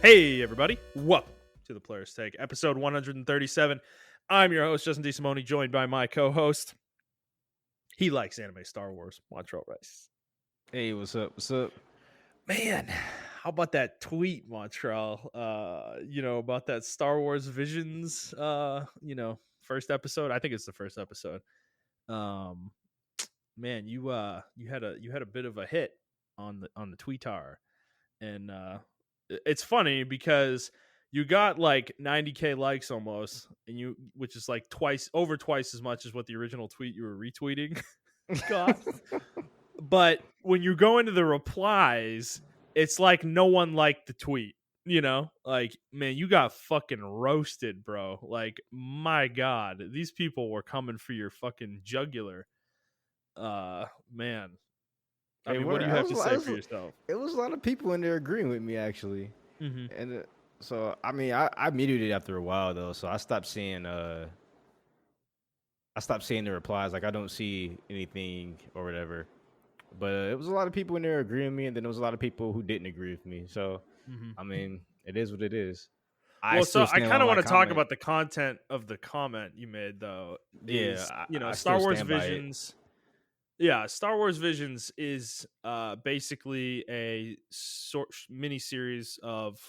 Hey, everybody. Welcome to the Player's Take, episode 137. I'm your host, Justin DeSimone, joined by my co-host. He likes anime Star Wars, Montrell Rice. Hey, what's up? What's up? Man, how about that tweet, Montrell? About that Star Wars Visions, first episode. I think it's the first episode. Man, you had a bit of a hit on the Tweetar. And it's funny because you got like 90K likes almost, and which is like twice as much as what the original tweet you were retweeting got. But when you go into the replies, it's like no one liked the tweet. Like, man, you got fucking roasted, bro. Like, my God, these people were coming for your fucking jugular. Man. I mean, what do you have to say for yourself? It was a lot of people in there agreeing with me, actually. Mm-hmm. And so, I mean, I muted it after a while, though. So I stopped seeing the replies. Like, I don't see anything or whatever. But it was a lot of people in there agreeing with me, and then there was a lot of people who didn't agree with me. So, I mean, it is what it is. I kind of want to talk about the content of the comment you made, thow. Star Wars Visions. Yeah, Star Wars Visions is basically a mini series of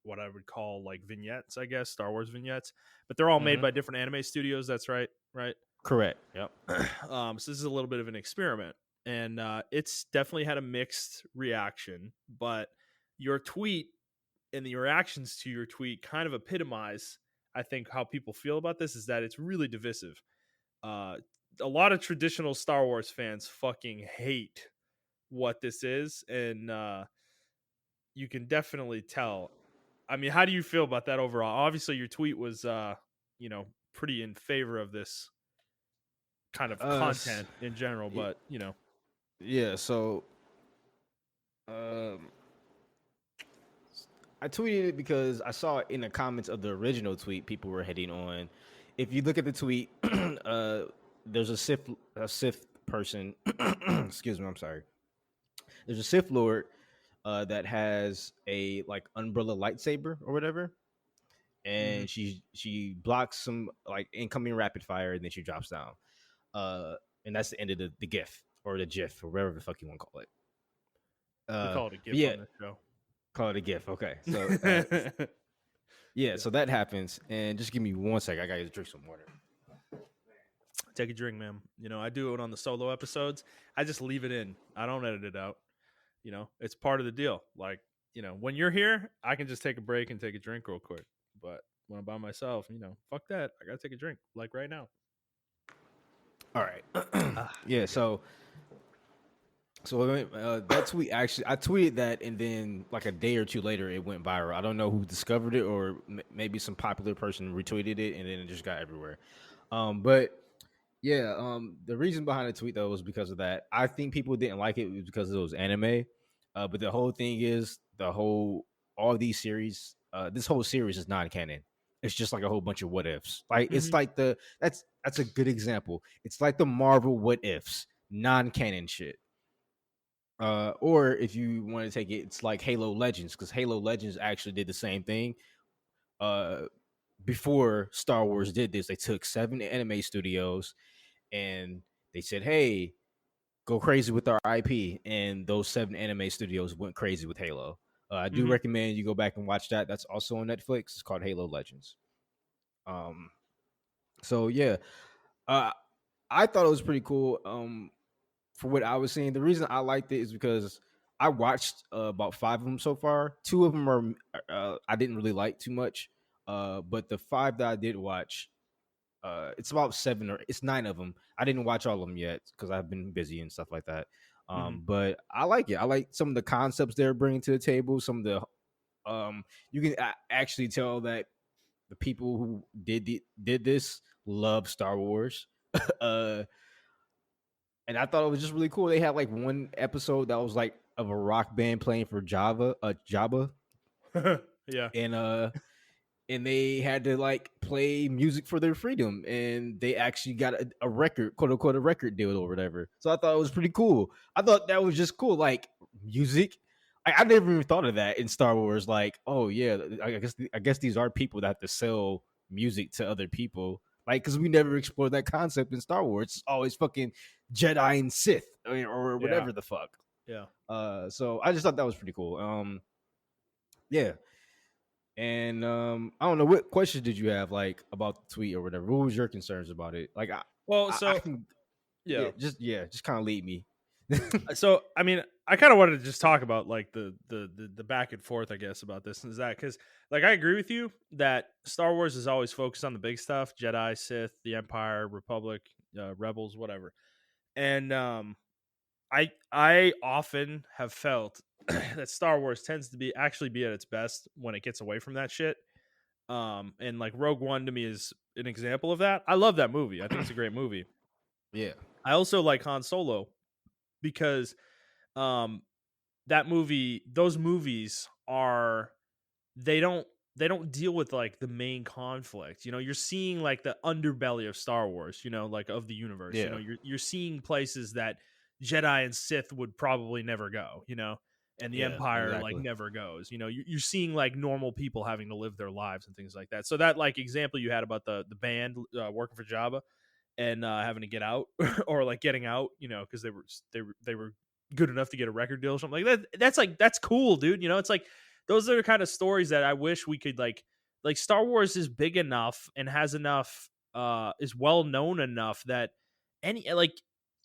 what I would call like vignettes, I guess, Star Wars vignettes. But they're all made by different anime studios. That's right? Correct. Yep. So this is a little bit of an experiment. And it's definitely had a mixed reaction. But your tweet and the reactions to your tweet kind of epitomize, I think, how people feel about this is that it's really divisive. A lot of traditional Star Wars fans fucking hate what this is, and you can definitely tell. I mean, how do you feel about that overall? Obviously, your tweet was, pretty in favor of this kind of content in general, but yeah. So, I tweeted it because I saw in the comments of the original tweet people were hitting on. If you look at the tweet, there's a Sith person. Excuse me, I'm sorry. There's a Sith Lord that has a like umbrella lightsaber or whatever, and she blocks some like incoming rapid fire, and then she drops down. And that's the end of the GIF or the GIF or whatever the fuck you want to call it. We call it a GIF on this show. Call it a GIF, okay. So so that happens, and just give me 1 second. I gotta drink some water. Take a drink, man. I do it on the solo episodes. I just leave it in. I don't edit it out. It's part of the deal. Like, when you're here, I can just take a break and take a drink real quick. But when I'm by myself, fuck that. I gotta take a drink, like right now. All right. So that tweet actually, I tweeted that, and then like a day or two later, it went viral. I don't know who discovered it, or maybe some popular person retweeted it, and then it just got everywhere. The reason behind the tweet though was because of that. I think people didn't like it because it was anime, but the whole thing is all these series, this whole series is non-canon. It's just like a whole bunch of what ifs. Like it's like that's a good example. It's like the Marvel what ifs, non-canon shit. Or if you want to take it, it's like Halo Legends, because Halo Legends actually did the same thing. Before Star Wars did this, they took 7 anime studios and they said, hey, go crazy with our IP. And those 7 anime studios went crazy with Halo. I do recommend you go back and watch that. That's also on Netflix. It's called Halo Legends. I thought it was pretty cool. For what I was seeing, the reason I liked it is because I watched about 5 of them so far. 2 of them are I didn't really like too much, but the 5 that I did watch, it's about 9 of them. I didn't watch all of them yet because I've been busy and stuff like that. But I like it. I like some of the concepts they're bringing to the table. Some of the you can actually tell that the people who did this love Star Wars. And I thought it was just really cool. They had like one episode that was like of a rock band playing for Jabba. Yeah. And they had to like play music for their freedom, and they actually got a record, quote unquote, a record deal or whatever. So I thought it was pretty cool. I thought that was just cool, like music. I never even thought of that in Star Wars. Like, oh yeah, I guess these are people that have to sell music to other people. Like, because we never explored that concept in Star Wars. It's always fucking Jedi and Sith or Yeah, whatever the fuck. yeah. So I just thought that was pretty cool. Yeah. And I don't know, what questions did you have like about the tweet or whatever. What was your concerns about it? Like Well, I so can yeah. just kind of lead me. So I mean, I kind of wanted to just talk about like the back and forth, I guess, about this is that because like I agree with you that Star Wars is always focused on the big stuff: Jedi, Sith, the Empire, Republic, Rebels, whatever. And I often have felt that Star Wars tends to be at its best when it gets away from that shit. And like Rogue One to me is an example of that. I love that movie. I think it's a great movie. Yeah. I also like Han Solo because um those movies are they don't they don't deal with like the main conflict. You know, you're seeing like the underbelly of Star Wars, you know, like of the universe. You know, Yeah. you're seeing places that Jedi and Sith would probably never go, you know, and the Yeah. Empire like Exactly. never goes. You know, you're seeing like normal people having to live their lives and things like that. So that like example you had about the band working for Jabba and having to get out or like getting out, you know, because they were good enough to get a record deal or something like that. That's cool, dude. You know, it's like those are the kind of stories that I wish we could like Star Wars is big enough and has enough is well known enough that any like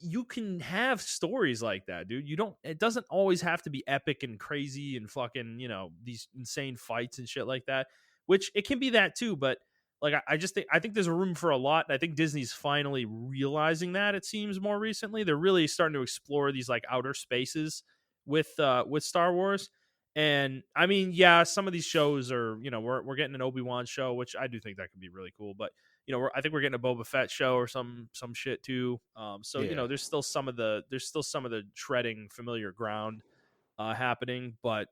you can have stories like that, dude. You don't it doesn't always have to be epic and crazy and fucking, you know, these insane fights and shit like that, which it can be that too, but like I just think there's a room for a lot, and I think Disney's finally realizing that. It seems more recently they're really starting to explore these like outer spaces with Star Wars. And I mean, yeah, some of these shows are, you know, we're getting an Obi-Wan show, which I do think that could be really cool. But you know, I think we're getting a Boba Fett show or some shit too. So you Yeah. know, there's still some of the treading familiar ground happening, but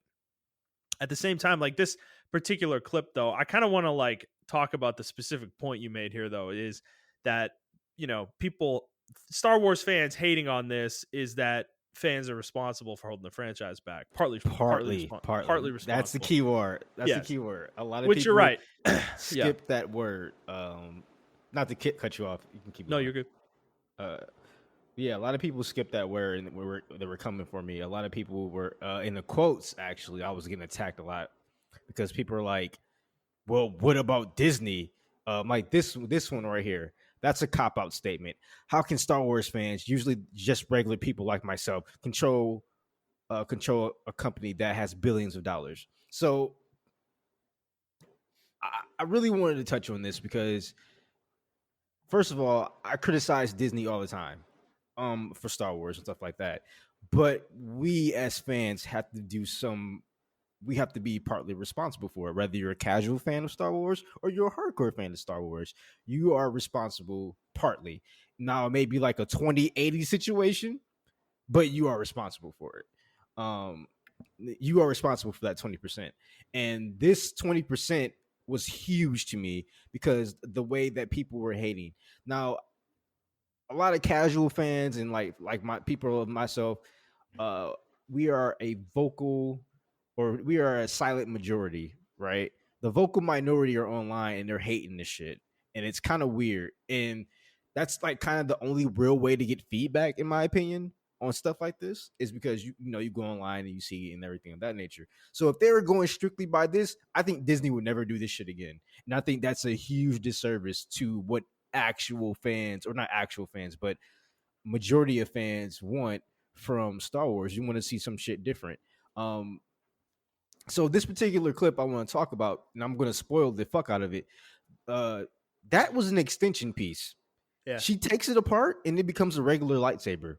at the same time, like this particular clip, though, I kind of want to like talk about the specific point you made here, though, is that, you know, Star Wars fans hating on this is that fans are responsible for holding the franchise back. Partly That's the responsible. key word. That's the Yes, key word. A lot of which you're people right. Yeah. skip that word. Not to cut you off. You can keep No, going. you're good. Uh, yeah, a lot of people skip that word, and they were coming for me. A lot of people were in the quotes. Actually, I was getting attacked a lot because people are like, "Well, what about Disney?" Like this one right here. That's a cop out statement. How can Star Wars fans, usually just regular people like myself, control a company that has billions of dollars? So I really wanted to touch on this because, first of all, I criticize Disney all the time, for Star Wars and stuff like that. But we as fans have to do some. We have to be partly responsible for it. Whether you're a casual fan of Star Wars or you're a hardcore fan of Star Wars, you are responsible partly. Now it may be like a 20-80 situation, but you are responsible for it. You are responsible for that 20%. And this 20% was huge to me because the way that people were hating. Now, a lot of casual fans and like my people of myself, uh, we are a vocal or we are a silent majority, right? The vocal minority are online and they're hating this shit. And it's kind of weird. And that's like kind of the only real way to get feedback, in my opinion, on stuff like this is because you know you go online and you see it and everything of that nature. So if they were going strictly by this, I think Disney would never do this shit again. And I think that's a huge disservice to what actual fans, or not actual fans, but majority of fans want from Star Wars. You want to see some shit different. Um, so this particular clip I want to talk about, and I'm going to spoil the fuck out of it. Uh, that was an extension piece. Yeah. She takes it apart and it becomes a regular lightsaber.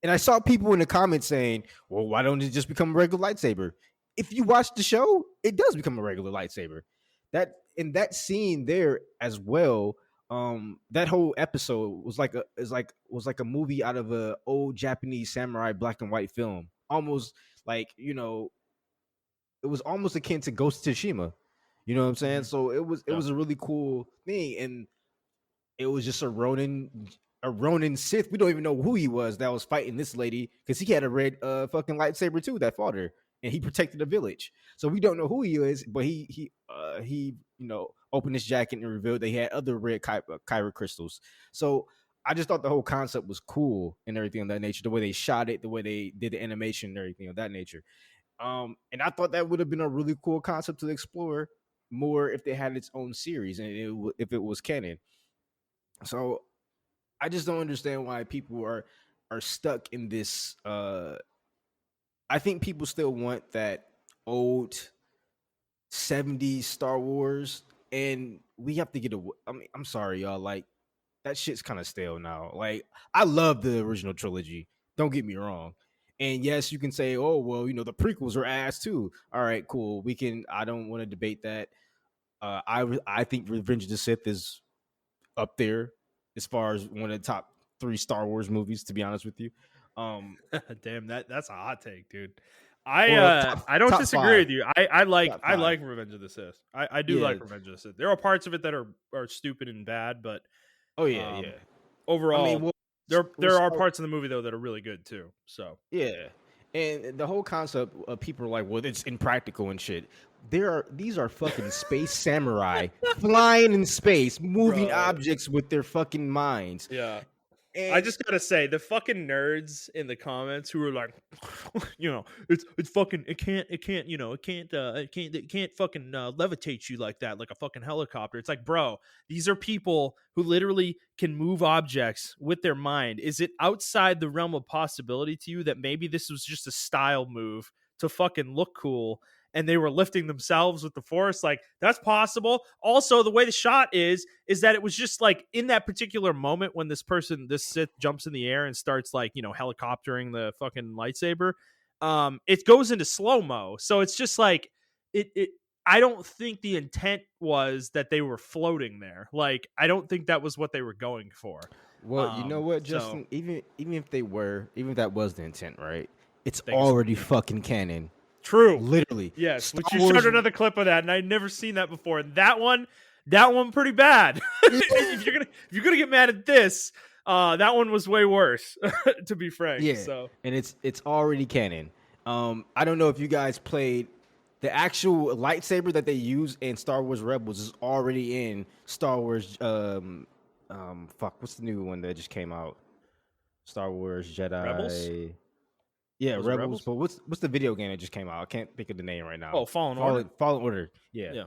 And I saw people in the comments saying, "Well, why don't it just become a regular lightsaber?" If you watch the show, it does become a regular lightsaber. That in that scene there as well. That whole episode was like a movie out of a old Japanese samurai black and white film. Almost like, it was almost akin to Ghost of Tsushima. You know what I'm saying? Hmm. So it Yeah. was a really cool thing, and it was just a Ronin Sith. We don't even know who he was that was fighting this lady because he had a red fucking lightsaber too that fought her. and he protected the village. So we don't know who he is, but he opened his jacket and revealed they had other red kyber crystals. So I just thought the whole concept was cool and everything of that nature. The way they shot it, the way they did the animation and everything of that nature. And I thought that would have been a really cool concept to explore more if they had its own series and if it was canon. So I just don't understand why people are stuck in this. I think people still want that old 70s Star Wars, and we have to get away. I mean, I'm sorry, y'all. Like, that shit's kind of stale now. Like, I love the original trilogy. Don't get me wrong. And yes, you can say, oh, well, the prequels are ass too. All right, cool. I don't want to debate that. I think Revenge of the Sith is up there as far as one of the top 3 Star Wars movies, to be honest with you. Damn, that's a hot take, dude. Well, I don't top disagree 5. with you. I like Top 5. Revenge of the Sith. I do Yeah. like Revenge of the Sith. There are parts of it that are stupid and bad, but Oh yeah, yeah. overall, I mean, there are parts of the movie though that are really good too. So yeah, and the whole concept of people are like, well, it's impractical and shit. These are fucking space samurai flying in space, moving Bro. objects with their fucking minds. yeah. And I just gotta say, the fucking nerds in the comments who are like, it's fucking, it can't fucking levitate you like that, like a fucking helicopter. It's like, bro, these are people who literally can move objects with their mind. Is it outside the realm of possibility to you that maybe this was just a style move to fucking look cool? And they were lifting themselves with the force? Like, that's possible. Also, the way the shot is that it was just like in that particular moment when this Sith jumps in the air and starts like, helicoptering the fucking lightsaber. It goes into slow-mo. So it's just like I don't think the intent was that they were floating there. Like, I don't think that was what they were going for. well, you know what, Justin? Even if that was the intent, right? It's Thanks. already fucking canon. True. Literally. Yes. Star Which you Wars- showed another clip of that, and I'd never seen that before. That one pretty bad. if you're gonna get mad at this, that one was way worse, to be frank. Yeah. So And it's already canon. I don't know if you guys played the actual lightsaber that they use in Star Wars Rebels is already in Star Wars. What's the new one that just came out? Star Wars Jedi. Rebels? Yeah, Was it Rebels. But what's the video game that just came out? I can't think of the name right now. Oh, Fallen Order. Fallen Order. Yeah. Yeah.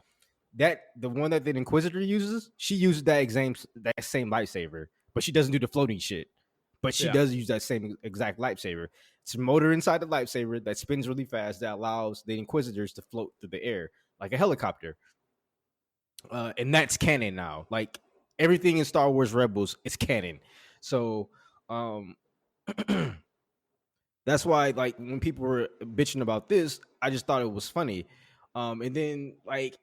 That the one that the Inquisitor uses, she uses that same lightsaber, but she doesn't do the floating shit. But she does use that same exact lightsaber. It's a motor inside the lightsaber that spins really fast that allows the Inquisitors to float through the air like a helicopter. And that's canon now. Like, everything in Star Wars Rebels is canon. So that's why, like, when people were bitching about this, I just thought it was funny. And then, like,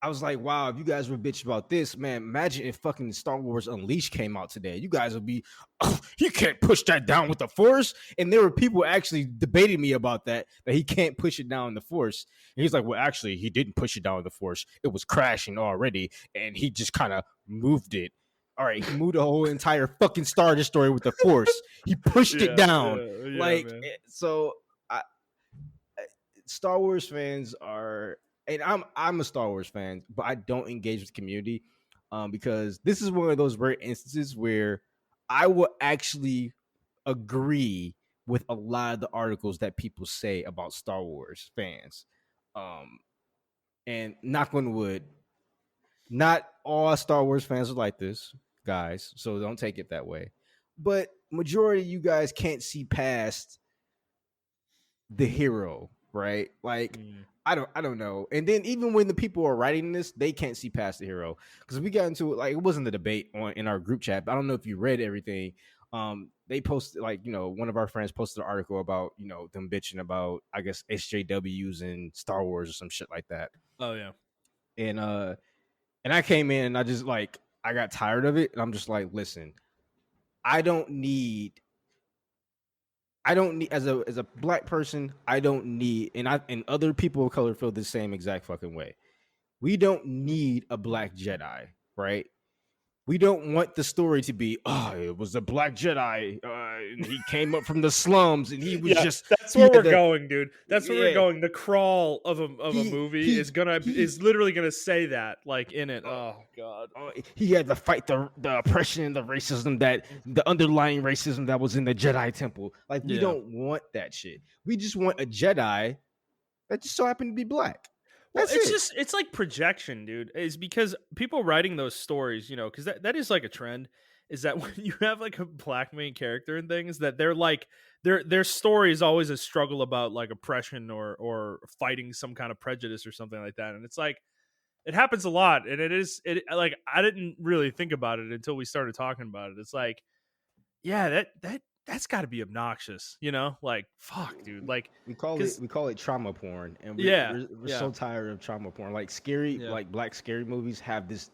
I was like, wow, if you guys were bitching about this, man, imagine if fucking Star Wars Unleashed came out today. You guys would be, oh, you can't push that down with the Force. And there were people actually debating me about that he can't push it down in the Force. And he's like, well, actually, he didn't push it down in the Force. It was crashing already, and he just kind of moved it. All right, he moved the whole entire fucking Star Destroyer with the Force. He pushed it down. So Star Wars fans are, and I'm a Star Wars fan, but I don't engage with the community because this is one of those rare instances where I will actually agree with a lot of the articles that people say about Star Wars fans. And knock on wood, not all Star Wars fans are like this, guys, so don't take it that way. But majority of you guys can't see past the hero, right? Like, I don't know. And then even when the people are writing this, they can't see past the hero because we got into it. Like, it wasn't a debate in our group chat. I don't know if you read everything. They posted, like, one of our friends posted an article about, them bitching about, I guess, SJWs and Star Wars or some shit like that. Oh yeah. And I came in and I just, like, I got tired of it. And I'm just like, listen, I don't need as a black person, I don't need, and other people of color feel the same exact fucking way. We don't need a black Jedi, right? we don't want the story to be, oh, it was a black Jedi, and he came up from the slums, and he was Yeah, just that's he where had we're the going, dude. That's where we're yeah going. The crawl of a he movie he he is literally gonna say that, like, in it. uh, Oh god. he had to fight the oppression and the racism, that the underlying racism that was in the Jedi temple. Like, we Yeah. don't want that shit. We just want a Jedi that just so happened to be black. Well, That's it. it's like projection, dude. Is because people writing those stories, because that is like a trend. Is that when you have like a black main character and things, that they're like their story is always a struggle about like oppression or fighting some kind of prejudice or something like that. And it's like it happens a lot, and it like I didn't really think about it until we started talking about it. It's like, yeah, that's got to be obnoxious, like fuck, dude, like because We call it trauma porn, and yeah, we're yeah, so tired of trauma porn. Like, scary, yeah, like black scary movies have this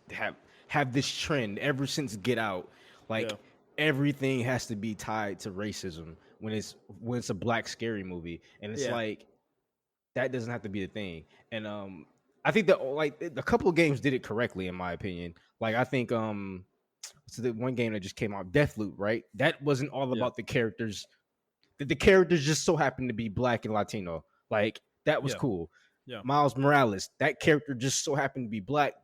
trend ever since Get Out. yeah, Like, everything has to be tied to racism when it's a black scary movie, and it's yeah, like, that doesn't have to be the thing. And I think that, like, a couple of games did it correctly, in my opinion. Like, I think so the one game that just came out, Deathloop, right? That wasn't all yeah, about the characters. The characters just so happened to be black and Latino. Like, that was yeah, cool. yeah, Miles Morales, that character just so happened to be black.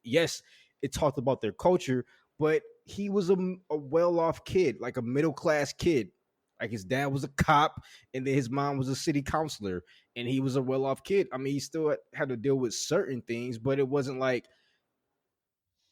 Yes, it talked about their culture, but he was a well-off kid, like a middle-class kid. Like, his dad was a cop, and then his mom was a city councilor, and he was a well-off kid. I mean, he still had to deal with certain things, but it wasn't like,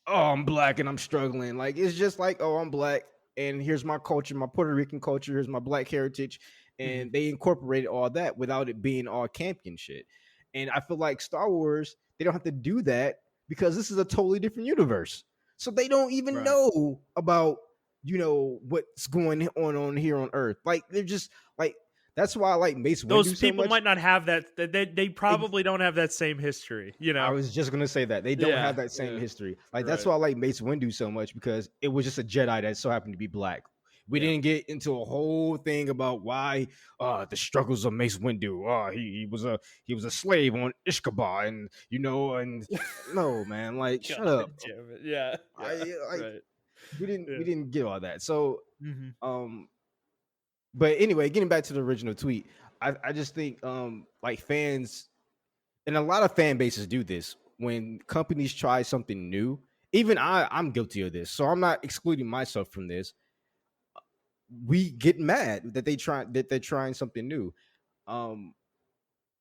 oh, I'm black and I'm struggling. Like, it's just like, oh, I'm black and here's my culture, my Puerto Rican culture, here's my black heritage. hmm And they incorporated all that without it being all campy shit. And I feel like Star Wars, they don't have to do that because this is a totally different universe. So they don't even right. know about, what's going on here on Earth. Like, they're just like, that's why I like Mace Those Windu so people much. might not have that. They probably don't have that same history. I was just gonna say that they don't have Yeah, that same yeah, history. Like, that's right. why I like Mace Windu so much, because it was just a Jedi that so happened to be black. We Yeah, didn't get into a whole thing about why the struggles of Mace Windu. He was a slave on Ishkaba, and no, man, like, God shut up. damn it. Yeah, I yeah, like right. we Yeah. didn't get all that. So hmm um but anyway, getting back to the original tweet, I just think like, fans, and a lot of fan bases do this when companies try something new. Even I'm guilty of this, so I'm not excluding myself from this. We get mad that they're trying something new. um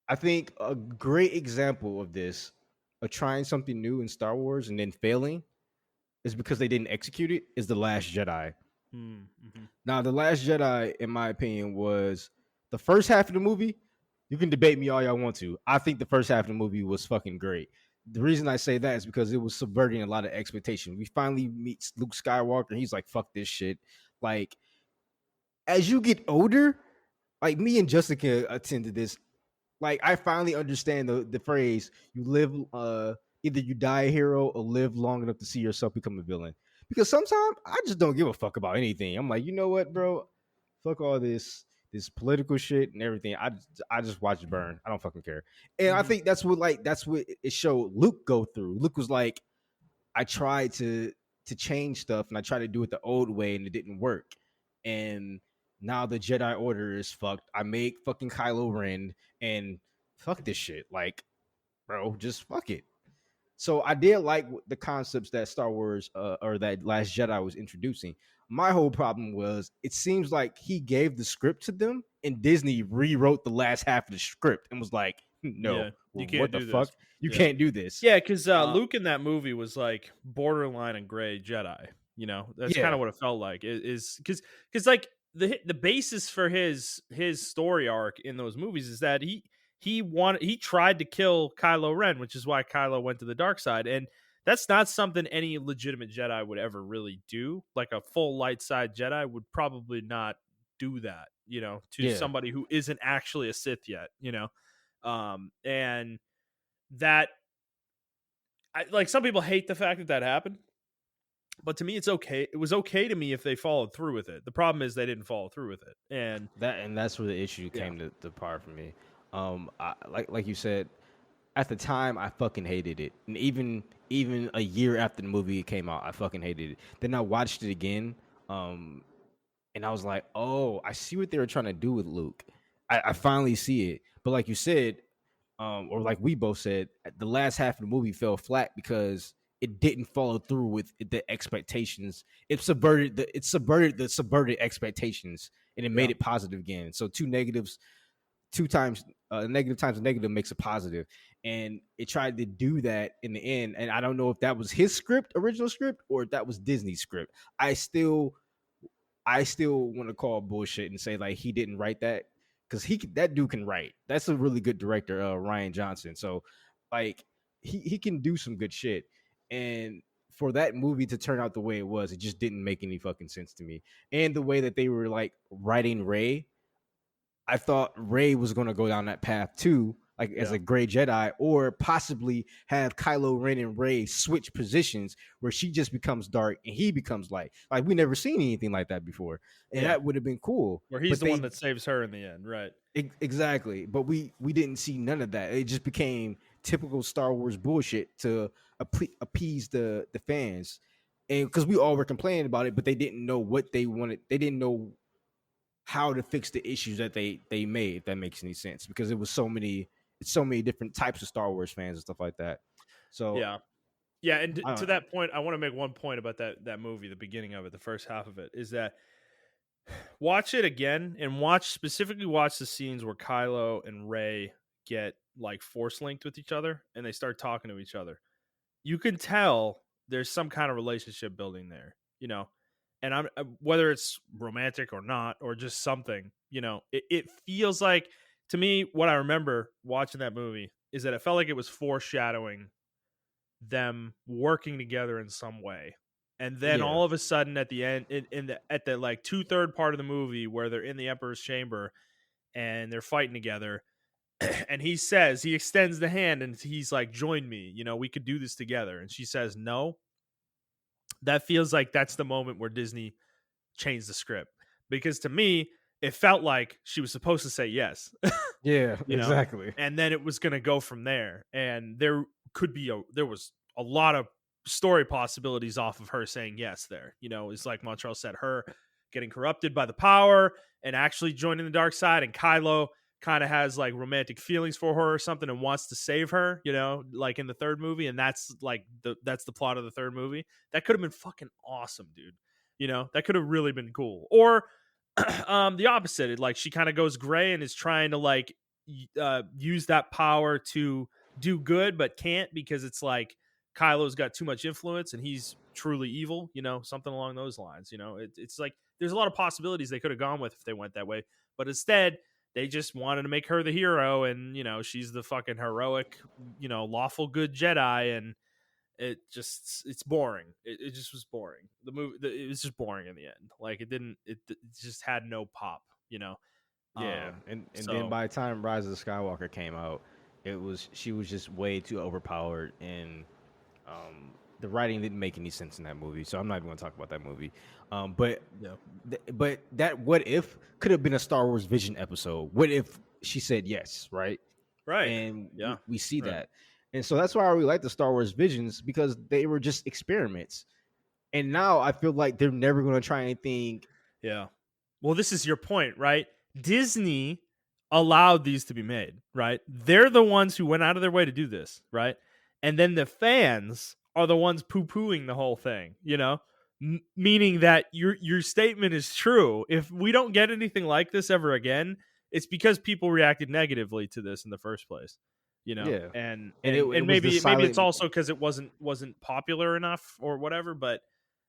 I think a great example of this, of trying something new in Star Wars and then failing, is because they didn't execute it, is The Last Jedi. Mm-hmm. Now, The Last Jedi, in my opinion, was the first half of the movie. You can debate me all y'all want to. I think the first half of the movie was fucking great. The reason I say that is because it was subverting a lot of expectation. We finally meet Luke Skywalker, and he's like, fuck this shit. Like, as you get older, like, me and Justin can attend to this. Like, I finally understand the phrase, you live either you die a hero or live long enough to see yourself become a villain. Because sometimes I just don't give a fuck about anything. I'm like, you know what, bro? Fuck all this political shit and everything. I just watch it burn. I don't fucking care. And I hmm think that's what it showed Luke go through. Luke was like, I tried to change stuff and I tried to do it the old way and it didn't work. And now the Jedi Order is fucked. I make fucking Kylo Ren, and fuck this shit. Like, bro, just fuck it. So I did like the concepts that Star Wars or that Last Jedi was introducing. My whole problem was, it seems like he gave the script to them and Disney rewrote the last half of the script and was like, no, Yeah, you what can't the do this. fuck? You Yeah, can't do this. yeah, because Uh, Luke in that movie was like borderline and gray Jedi. That's kind yeah, of what it felt like. Is because like the basis for his story arc in those movies is that he tried to kill Kylo Ren, which is why Kylo went to the dark side, and that's not something any legitimate Jedi would ever really do. Like a full light side Jedi would probably not do that, to yeah. somebody who isn't actually a Sith yet, and that like some people hate the fact that happened, but to me it's okay. It was okay to me if they followed through with it. The problem is they didn't follow through with it. And That's where the issue yeah. came to part for me. Like you said, at the time I fucking hated it, and even a year after the movie came out, I fucking hated it. Then I watched it again, and I was like, oh, I see what they were trying to do with Luke. I finally see it. But like you said, or like we both said, the last half of the movie fell flat because it didn't follow through with the expectations. It subverted the subverted expectations, and it made Yeah. it positive again. So two negatives, two times negative times a negative makes a positive, and it tried to do that in the end. And I don't know if that was his original script, or if that was Disney's script. I still want to call bullshit and say like he didn't write that, because that dude can write. That's a really good director, Ryan Johnson. So like he can do some good shit. And for that movie to turn out the way it was, it just didn't make any fucking sense to me. And the way that they were like writing Rey, I thought Rey was going to go down that path too, like as a gray Jedi, or possibly have Kylo Ren and Rey switch positions where she just becomes dark and he becomes light. Like we never seen anything like that before, and that would have been cool. Where he's But the one that saves her in the end, right? exactly. But we didn't see none of that. It just became typical Star Wars bullshit to appease the fans, and because we all were complaining about it, but they didn't know what they wanted. They didn't know how to fix the issues that they made, if that makes any sense, because it was so many different types of Star Wars fans and stuff like that. So yeah, and to that point, I want to make one point about that movie. The beginning of it, the first half of it, is that watch it again and specifically watch the scenes where Kylo and Rey get like force linked with each other and they start talking to each other. You can tell there's some kind of relationship building there, and I'm whether it's romantic or not, or just something, it feels like, to me, what I remember watching that movie is that it felt like it was foreshadowing them working together in some way. And then all of a sudden at the end, at the like 2/3 part of the movie where they're in the Emperor's chamber and they're fighting together, and he extends the hand and he's like, join me, we could do this together. And she says, no. That feels like that's the moment where Disney changed the script, because to me, it felt like she was supposed to say yes. Exactly. And then it was going to go from there. And there was a lot of story possibilities off of her saying yes there. It's like Montrell said, her getting corrupted by the power and actually joining the dark side, and Kylo kind of has like romantic feelings for her or something and wants to save her, like in the third movie. And that's like that's the plot of the third movie. That could have been fucking awesome, dude. That could have really been cool. Or the opposite, like she kind of goes gray and is trying to like use that power to do good, but can't, because it's like Kylo's got too much influence and he's truly evil, something along those lines. It's like there's a lot of possibilities they could have gone with if they went that way, but instead they just wanted to make her the hero, and she's the fucking heroic, lawful good Jedi, and it's boring. It just was boring. The movie, it was just boring in the end. Like it just had no pop, and then by the time Rise of the Skywalker came out, she was just way too overpowered, and the writing didn't make any sense in that movie. So I'm not even going to talk about that movie. But that what if could have been a Star Wars Vision episode. What if she said yes, right? Right. And we see that. And so that's why I really like the Star Wars Visions, because they were just experiments. And now I feel like they're never going to try anything. Yeah. Well, this is your point, right? Disney allowed these to be made, right? They're the ones who went out of their way to do this, right? And then the fans are the ones poo-pooing the whole thing, meaning that your statement is true. If we don't get anything like this ever again, it's because people reacted negatively to this in the first place. And maybe it's also because it wasn't popular enough or whatever. But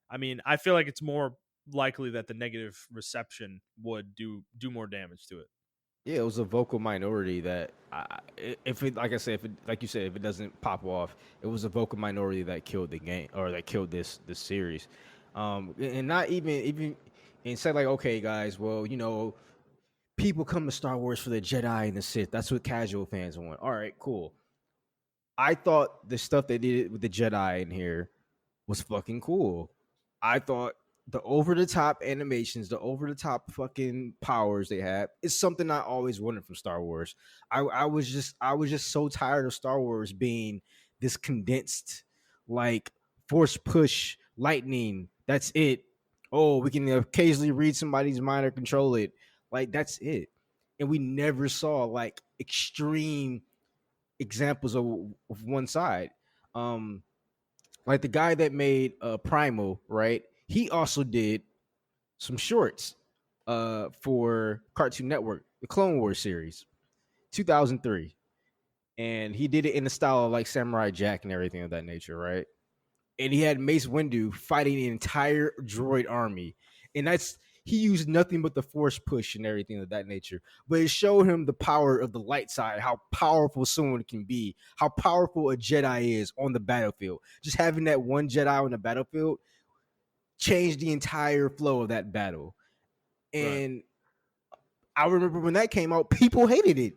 I mean, I feel like it's more likely that the negative reception would do more damage to it. Yeah, it was a vocal minority that, like you said, if it doesn't pop off, it was a vocal minority that killed the game, or that killed this series, and not even and said like, okay, guys, well, people come to Star Wars for the Jedi and the Sith. That's what casual fans want. All right, cool. I thought the stuff they did with the Jedi in here was fucking cool. I thought the over the top animations, the over the top fucking powers they have is something I always wanted from Star Wars. I was just so tired of Star Wars being this condensed, like force push lightning. That's it. Oh, we can occasionally read somebody's mind or control it. Like that's it. And we never saw like extreme examples of one side. Um, like the guy that made Primal, right? He also did some shorts for Cartoon Network, the Clone Wars series, 2003. And he did it in the style of like Samurai Jack and everything of that nature, right? And he had Mace Windu fighting the entire droid army. And that's he used nothing but the force push and everything of that nature. But it showed him the power of the light side, how powerful someone can be, how powerful a Jedi is on the battlefield. Just having that one Jedi on the battlefield changed the entire flow of that battle. And right. I remember when that came out, people hated it.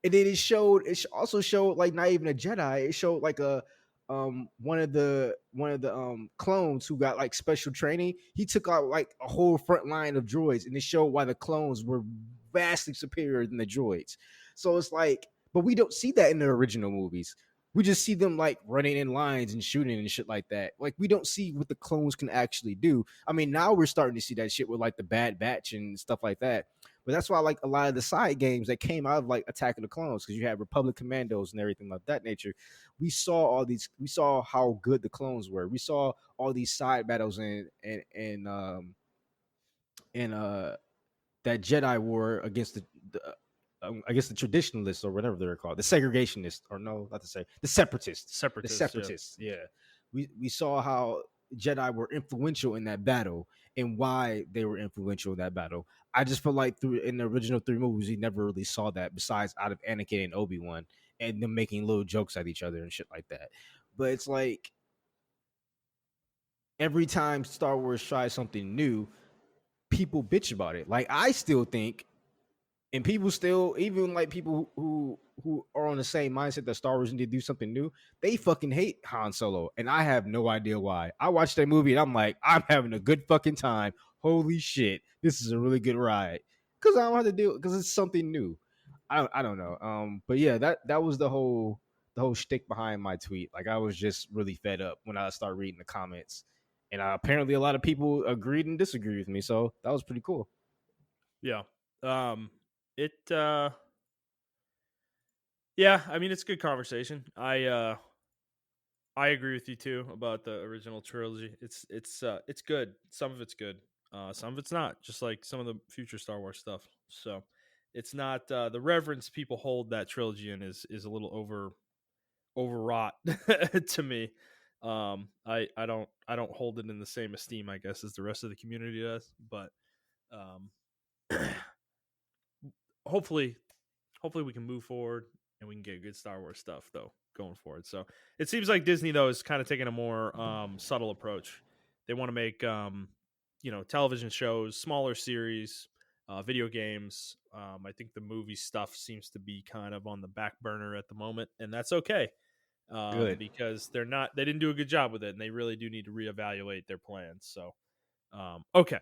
And then it also showed like not even a Jedi. It showed like a one of the clones who got like special training. He took out like a whole front line of droids, and it showed why the clones were vastly superior than the droids. So it's like, but we don't see that in the original movies. We just see them like running in lines and shooting and shit like that. Like we don't see what the clones can actually do. I mean, now we're starting to see that shit with like the Bad Batch and stuff like that. But that's why I like a lot of the side games that came out of like Attack of the Clones, because you had Republic Commandos and everything like that nature. We saw how good the clones were. We saw all these side battles and that Jedi war against the traditionalists or whatever they're called, the segregationists, or no, not to say the separatists. The separatists, yeah. We saw how Jedi were influential in that battle and why they were influential in that battle. I just feel like in the original 3 movies, we never really saw that besides out of Anakin and Obi-Wan and them making little jokes at each other and shit like that. But it's like every time Star Wars tries something new, people bitch about it. Like I still think, and people still, even like people who are on the same mindset that Star Wars need to do something new, they fucking hate Han Solo, and I have no idea why. I watched that movie and I'm like, I'm having a good fucking time. Holy shit, this is a really good ride. Because I don't have to do it because it's something new. I don't know. But yeah, that was the whole shtick behind my tweet. Like I was just really fed up when I started reading the comments, and apparently a lot of people agreed and disagreed with me. So that was pretty cool. Yeah. Yeah, I mean it's a good conversation. I agree with you too about the original trilogy. It's good. Some of it's good. Some of it's not. Just like some of the future Star Wars stuff. So it's not the reverence people hold that trilogy in is a little overwrought to me. I don't hold it in the same esteem, I guess, as the rest of the community does. But hopefully we can move forward and we can get good Star Wars stuff though going forward. So it seems like Disney though is kind of taking a more subtle approach. They want to make television shows, smaller series, video games. I think the movie stuff seems to be kind of on the back burner at the moment, and that's okay. Good. Because they didn't do a good job with it, and they really do need to reevaluate their plans. So okay,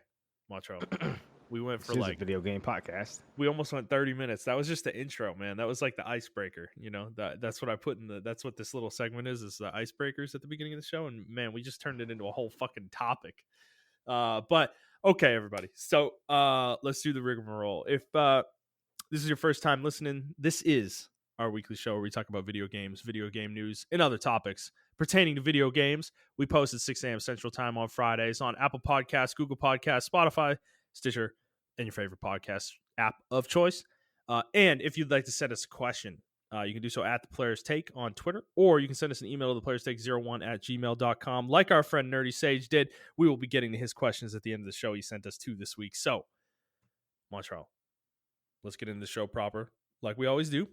Montrell. We went for like a video game podcast. We almost went 30 minutes. That was just the intro, man. That was like the icebreaker. That's what I put in that's what this little segment is the icebreakers at the beginning of the show. And man, we just turned it into a whole fucking topic. But okay, everybody. So let's do the rigmarole. If this is your first time listening, this is our weekly show where we talk about video games, video game news, and other topics pertaining to video games. We post at 6 a.m. Central Time on Fridays on Apple Podcasts, Google Podcasts, Spotify, Stitcher, and your favorite podcast app of choice. And if you'd like to send us a question, you can do so at The Player's Take on Twitter, or you can send us an email to theplayerstake01@gmail.com. Like our friend Nerdy Sage did, we will be getting to his questions at the end of the show he sent us 2 this week. So, Montreal, let's get into the show proper, like we always do,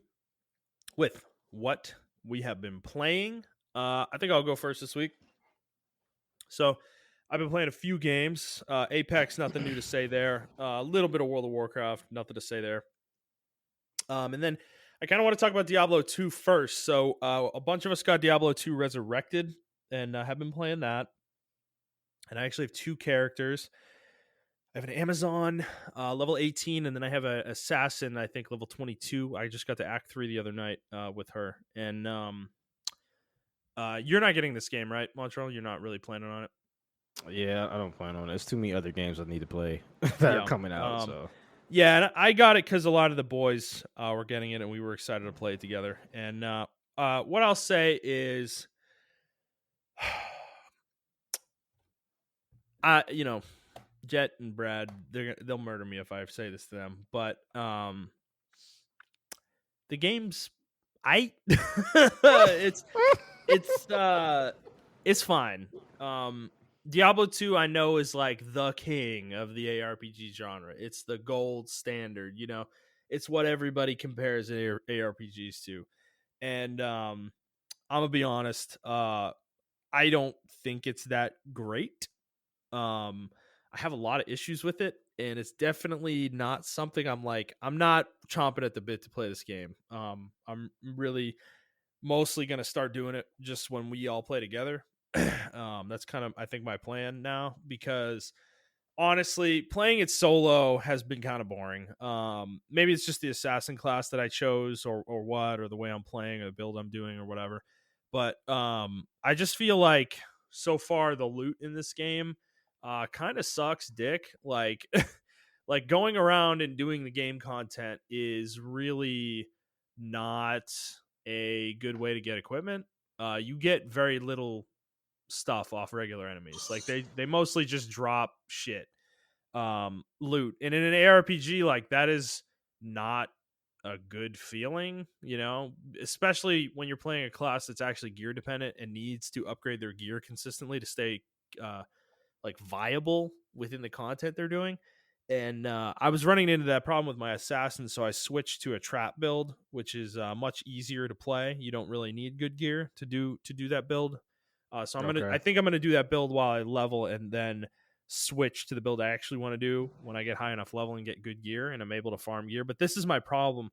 with what we have been playing. I think I'll go first this week. So, I've been playing a few games. Apex, nothing new to say there. A little bit of World of Warcraft, nothing to say there. And then I kind of want to talk about Diablo 2 first. So a bunch of us got Diablo 2 Resurrected and have been playing that. and I actually have 2 characters. I have an Amazon level 18, and then I have a assassin, I think level 22. I just got to Act 3 the other night with her. And you're not getting this game, right, Montrell? You're not really planning on it. Yeah, I don't plan on it. There's too many other games I need to play that are Yeah. coming out. So Yeah, and I got it because a lot of the boys were getting it, and we were excited to play it together. And what I'll say is, you know, Jet and Brad, they'll murder me if I say this to them, but the game's it's it's fine. Diablo 2 I know is like the king of the ARPG genre. It's the gold standard, you know. It's what everybody compares ARPGs to. And I'm gonna be honest, I don't think it's that great. I have a lot of issues with it, and it's definitely not something I'm not chomping at the bit to play this game. I'm really mostly gonna start doing it just when we all play together. That's kind of I think my plan now, because honestly, playing it solo has been kind of boring. Maybe it's just the assassin class that I chose, or what, or the way I'm playing, or the build I'm doing, or whatever. But I just feel like so far the loot in this game kind of sucks dick. Like like going around and doing the game content is really not a good way to get equipment. You get very little stuff off regular enemies. Like they mostly just drop shit, loot. And in an ARPG, like, that is not a good feeling, you know, especially when you're playing a class that's actually gear dependent and needs to upgrade their gear consistently to stay like viable within the content they're doing. And I was running into that problem with my assassin, so I switched to a trap build, which is much easier to play. You don't really need good gear to do that build. So I okay. think I'm gonna do that build while I level, and then switch to the build I actually want to do when I get high enough level and get good gear and I'm able to farm gear. But this is my problem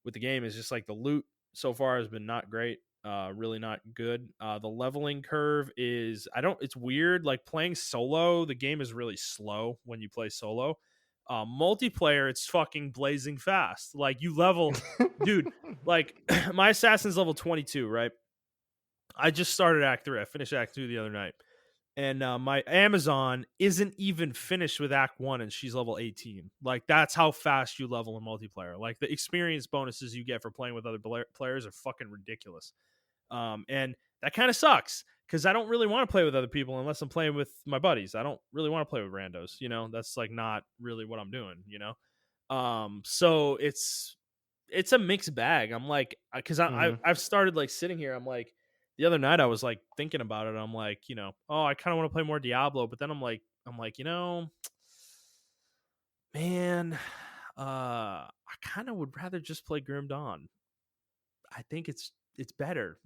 with the game, is just like the loot so far has been not great. Really not good. The leveling curve is it's weird. Like, playing solo, the game is really slow when you play solo. Multiplayer, it's fucking blazing fast. Like, you level, dude. Like, my assassin's level 22, right? I just started Act 3. I finished Act 2 the other night. And my Amazon isn't even finished with Act 1, and she's level 18. Like, that's how fast you level in multiplayer. Like, the experience bonuses you get for playing with other players are fucking ridiculous. And that kind of sucks, because I don't really want to play with other people unless I'm playing with my buddies. I don't really want to play with randos, you know. That's like not really what I'm doing, you know. So it's a mixed bag. I'm like, because I've started like sitting here. I'm like, the other night I was like thinking about it. I'm like, you know, oh, I kind of want to play more Diablo, but then I'm like, you know, man, I kind of would rather just play Grim Dawn. I think it's better.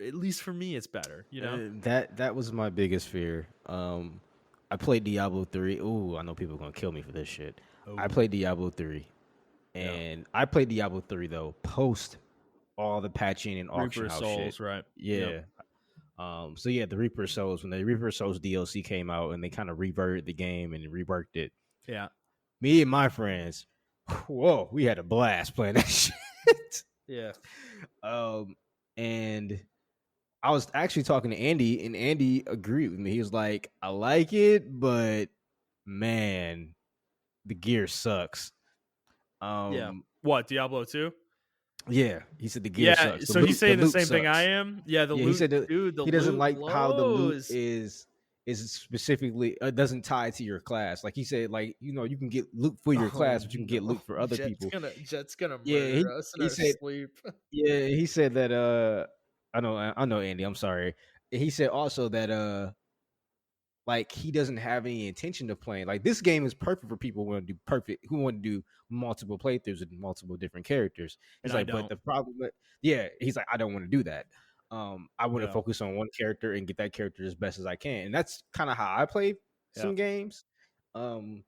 At least for me, it's better. You know. That was my biggest fear. I played Diablo 3. Ooh, I know people are gonna kill me for this shit. I played Diablo 3, and I played Diablo 3 though post all the patching and auction Reaper house Souls, shit. right? Yeah. Yep. So yeah, the Reaper Souls, when the Reaper Souls DLC came out and they kind of reverted the game and reworked it. Yeah. Me and my friends, whoa, we had a blast playing that shit. Yeah. And I was actually talking to Andy, and Andy agreed with me. He was like, I like it, but man, the gear sucks. Yeah. What, Diablo 2? Yeah, he said the gear Yeah. sucks. So he's saying the loot same thing I sucks. am. Yeah. The Yeah, he loot, said that dude. The he doesn't loot like how the loot blows. is specifically doesn't tie to your class. Like he said, like, you know, you can get loot for your class, but you can get loot for other people. Jet's gonna Yeah, murder us in he our said. sleep. Yeah, he said that. I know, Andy. I'm sorry. He said also that like, he doesn't have any intention of playing. Like, this game is perfect for people who want to do multiple playthroughs with multiple different characters. He's And I like, but don't. the problem, he's like, I don't want to do that. I want to Yeah. focus on one character and get that character as best as I can, and that's kind of how I play some games. There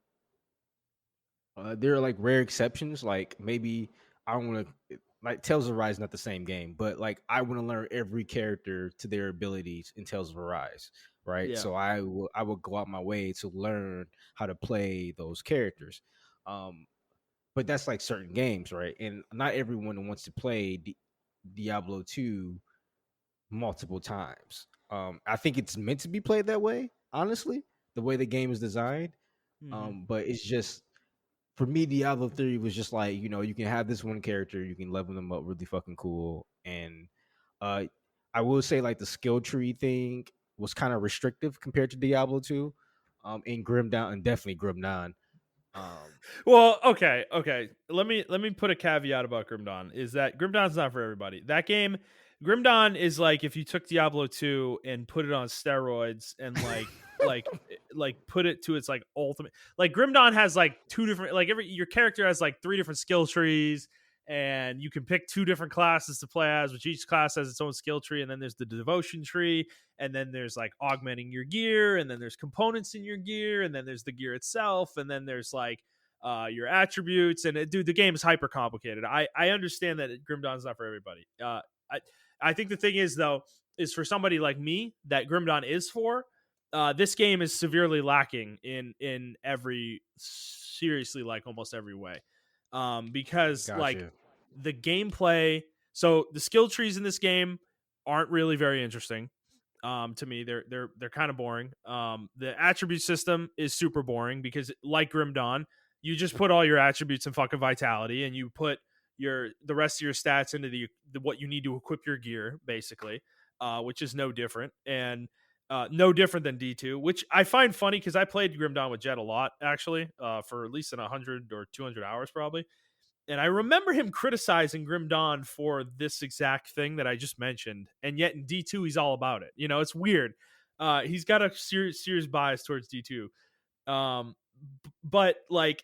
are like rare exceptions, like maybe I want to, like, Tales of Arise, not the same game, but like I want to learn every character to their abilities in Tales of Arise. right? Yeah. So I would go out my way to learn how to play those characters. Um, but that's like certain games, right? And not everyone wants to play Diablo 2 multiple times. I think it's meant to be played that way, honestly, the way the game is designed. Hmm. But it's just for me, Diablo 3 was just like, you can have this one character, you can level them up really fucking cool. And uh I will say like the skill tree thing was kind of restrictive compared to Diablo 2. In Grim Down and definitely Grim 9. Um Well, okay. Let me put a caveat about Grim Dawn is that Grim Dawn's not for everybody. That game, Grim Dawn is like if you took Diablo 2 and put it on steroids and like put it to its like ultimate. Like Grim Dawn has like two different like every your character has like three different skill trees and you can pick two different classes to play as, which each class has its own skill tree, and then there's the devotion tree, and then there's like augmenting your gear, and then there's components in your gear, and then there's the gear itself, and then there's like your attributes, and dude, the game is hyper complicated. I understand that Grim Dawn's not for everybody. I I think the thing is though is for somebody like me that Grim Dawn is for. This game is severely lacking in every seriously like almost every way, because like Gotcha. the gameplay. So the skill trees in this game aren't really very interesting. To me, they're kind of boring. The attribute system is super boring because, like Grim Dawn, you just put all your attributes in fucking Vitality, and you put the rest of your stats into the what you need to equip your gear, basically, which is no different and no different than D2, which I find funny because I played Grim Dawn with Jet a lot actually, for at least 100 or 200 hours probably, and I remember him criticizing Grim Dawn for this exact thing that I just mentioned. And yet in D2, he's all about it. It's weird. He's got a serious bias towards D2. But like,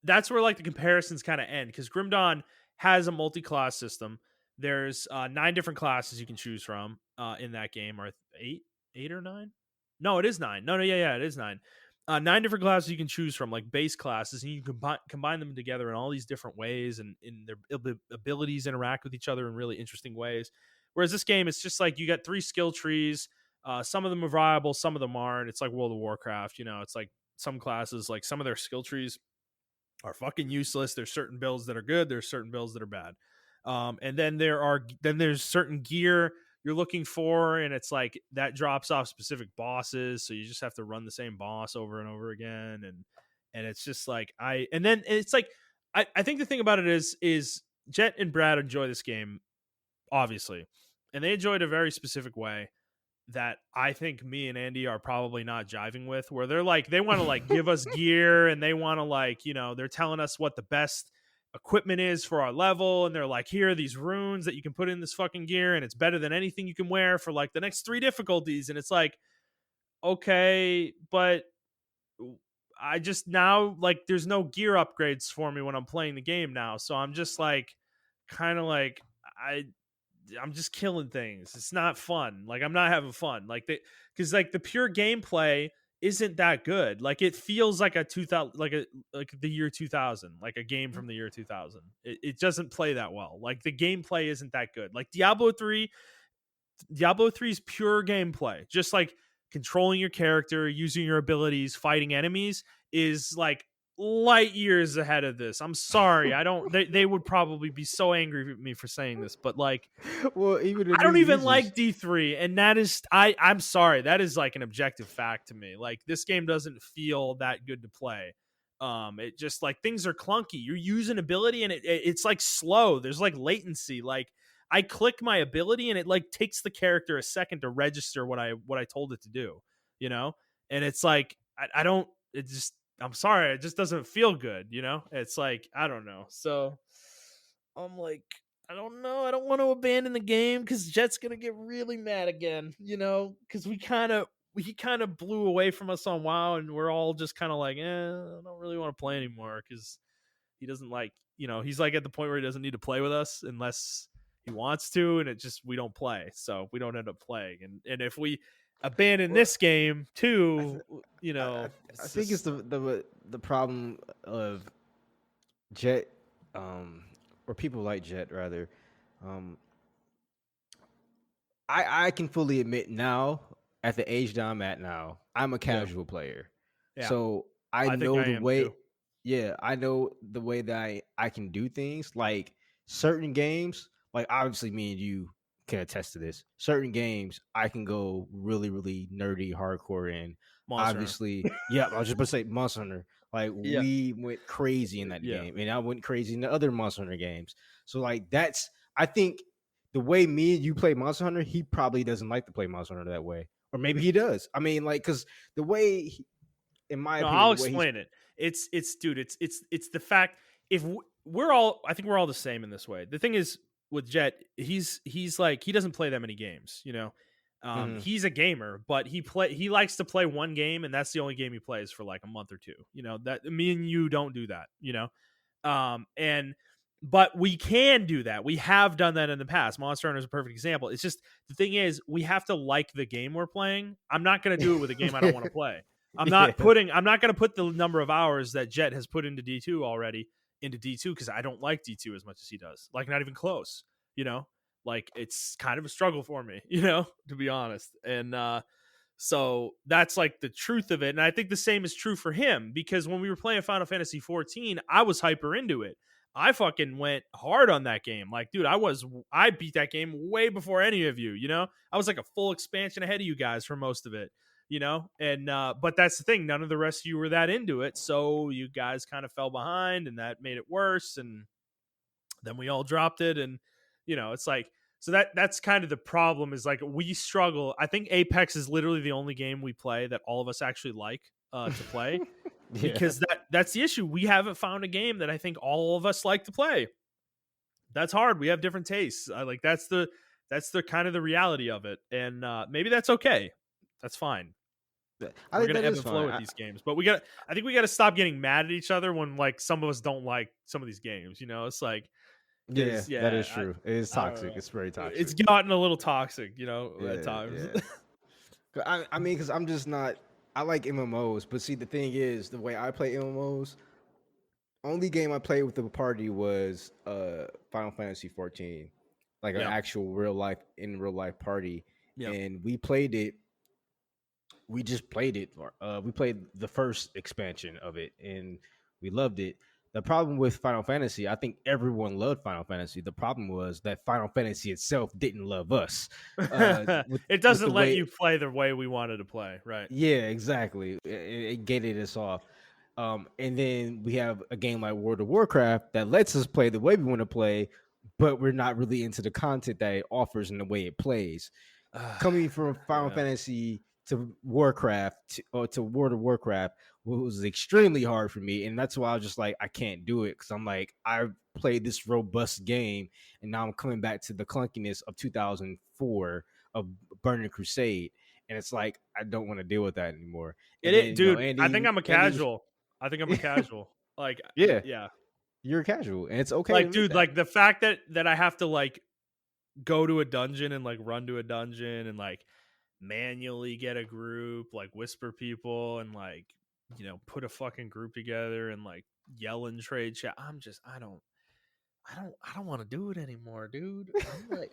that's where like the comparisons kind of end because Grim Dawn has a multi-class system. There's 9 different classes you can choose from in that game, or eight or nine. No, it is 9. No, yeah, it is 9. 9 different classes you can choose from, like base classes, and you can combine them together in all these different ways, and in their abilities interact with each other in really interesting ways. Whereas this game, it's just like you got 3 skill trees. Some of them are viable, some of them aren't. It's like World of Warcraft. It's like some classes, like some of their skill trees are fucking useless. There's certain builds that are good. There's certain builds that are bad. And then there's certain gear you're looking for, and it's like that drops off specific bosses, so you just have to run the same boss over and over again, and it's just like and then it's like I think the thing about it is Jet and Brad enjoy this game obviously, and they enjoy it a very specific way that I think me and Andy are probably not jiving with, where they're like, they want to like give us gear, and they want to like, they're telling us what the best equipment is for our level. And they're like, here are these runes that you can put in this fucking gear, and it's better than anything you can wear for like the next 3 difficulties. And it's like, okay, but I just now like there's no gear upgrades for me when I'm playing the game now. So I'm just like, kind of like, I'm just killing things. It's not fun. Like I'm not having fun. Like because like the pure gameplay isn't that good. Like it feels like a 2000, like the year 2000, like a game from the year 2000. It doesn't play that well. Like the gameplay isn't that good. Like Diablo 3's pure gameplay, just like controlling your character, using your abilities, fighting enemies, is like light years ahead of this. I'm sorry. I don't they would probably be so angry at me for saying this, but like Well, even the I new don't even users. like D3, and that is I'm sorry. That is like an objective fact to me. Like this game doesn't feel that good to play. It just like things are clunky. You use an ability and it's like slow. There's like latency. Like I click my ability and it like takes the character a second to register what I told it to do, you know? And it's like I don't it just I'm sorry, it just doesn't feel good, you know? It's like I don't know. So I'm like I don't know. I don't want to abandon the game because Jet's gonna get really mad again, because he kind of blew away from us on WoW, and we're all just kind of like, I don't really want to play anymore because he doesn't like, he's like at the point where he doesn't need to play with us unless he wants to, and it just we don't play, so we don't end up playing, and if we abandon Well, this game I, th- too, I it's think it's just the problem of Jet, or people like Jet rather. Um, I can fully admit now at the age that I'm at now, I'm a Yeah. casual player. Yeah. So I I think know I the am way, too. yeah, I know the way that I can do things. Like certain games, like obviously me and you can attest to this. Certain games I can go really, really nerdy, hardcore in. Monster Hunter. Obviously, yeah, I was just about to say Monster Hunter. Like Yeah. we went crazy in that Yeah. game, and I went crazy in the other Monster Hunter games. So like that's I think the way me and you play Monster Hunter, he probably doesn't like to play Monster Hunter that way, or maybe he does. I mean, like, because the way, in my No, opinion, I'll the way he's explain it. It's dude, it's the fact if we're all I think we're all the same in this way. The thing is with Jet, he's like he doesn't play that many games, you know. Mhm. He's a gamer, but he likes to play one game and that's the only game he plays for like a month or two. You know, that me and you don't do that, you know. And but we can do that. We have done that in the past. Monster Hunter is a perfect example. It's just the thing is we have to like the game we're playing. I'm not going to do it with a game I don't want to play. I'm Yeah. not going to put the number of hours that Jet has put into D2 already into D2 because I don't like D2 as much as he does. Like not even close, you know? Like it's kind of a struggle for me, you know, to be honest. And so that's like the truth of it. And I think the same is true for him because when we were playing Final Fantasy 14, I was hyper into it. I fucking went hard on that game. Like, dude, I beat that game way before any of you, you know? I was like a full expansion ahead of you guys for most of it, you know? And but that's the thing, none of the rest of you were that into it. So you guys kind of fell behind and that made it worse and then we all dropped it and you know, it's like so that's kind of the problem is like we struggle. I think Apex is literally the only game we play that all of us actually like to play Yeah. because that's the issue. We haven't found a game that I think all of us like to play. That's hard. We have different tastes. Like that's the kind of the reality of it, and maybe that's okay. That's fine. I We're think gonna that ebb is and flow fine. with these games, but I think we got to stop getting mad at each other when like some of us don't like some of these games. You know, it's like Yeah, because that is true. It is I don't toxic. know. It's very It's toxic. gotten a little toxic, you know, at Yeah, times. yeah. I mean, because I'm just not. I like MMOs, but see, the thing is, the way I play MMOs, only game I played with the party was Final Fantasy 14, like an Yeah, actual real life party, yeah. and we played it. We just played it. We played the first expansion of it, and we loved it. The problem with Final Fantasy, I think everyone loved Final Fantasy. The problem was that Final Fantasy itself didn't love us. It With the doesn't let way, you play the way we wanted to play, right? yeah, exactly. It gated us off. And then we have a game like World of Warcraft that lets us play the way we want to play, but we're not really into the content that it offers and the way it plays. Coming from Final Yeah. Fantasy to Warcraft or to World of Warcraft was extremely hard for me, and that's why I was just like, I can't do it because I'm like, I've played this robust game, and now I'm coming back to the clunkiness of 2004 of Burning Crusade, and it's like I don't want to deal with that anymore. And then Dude. I think Andy, I'm a casual. I think I'm a casual. Like, yeah, yeah, you're casual, and it's okay to like, admit dude, that. like the fact that I have to like go to a dungeon and like run to a dungeon and like manually get a group, like whisper people and like you know put a fucking group together and like yell and trade chat. I don't want to do it anymore, dude.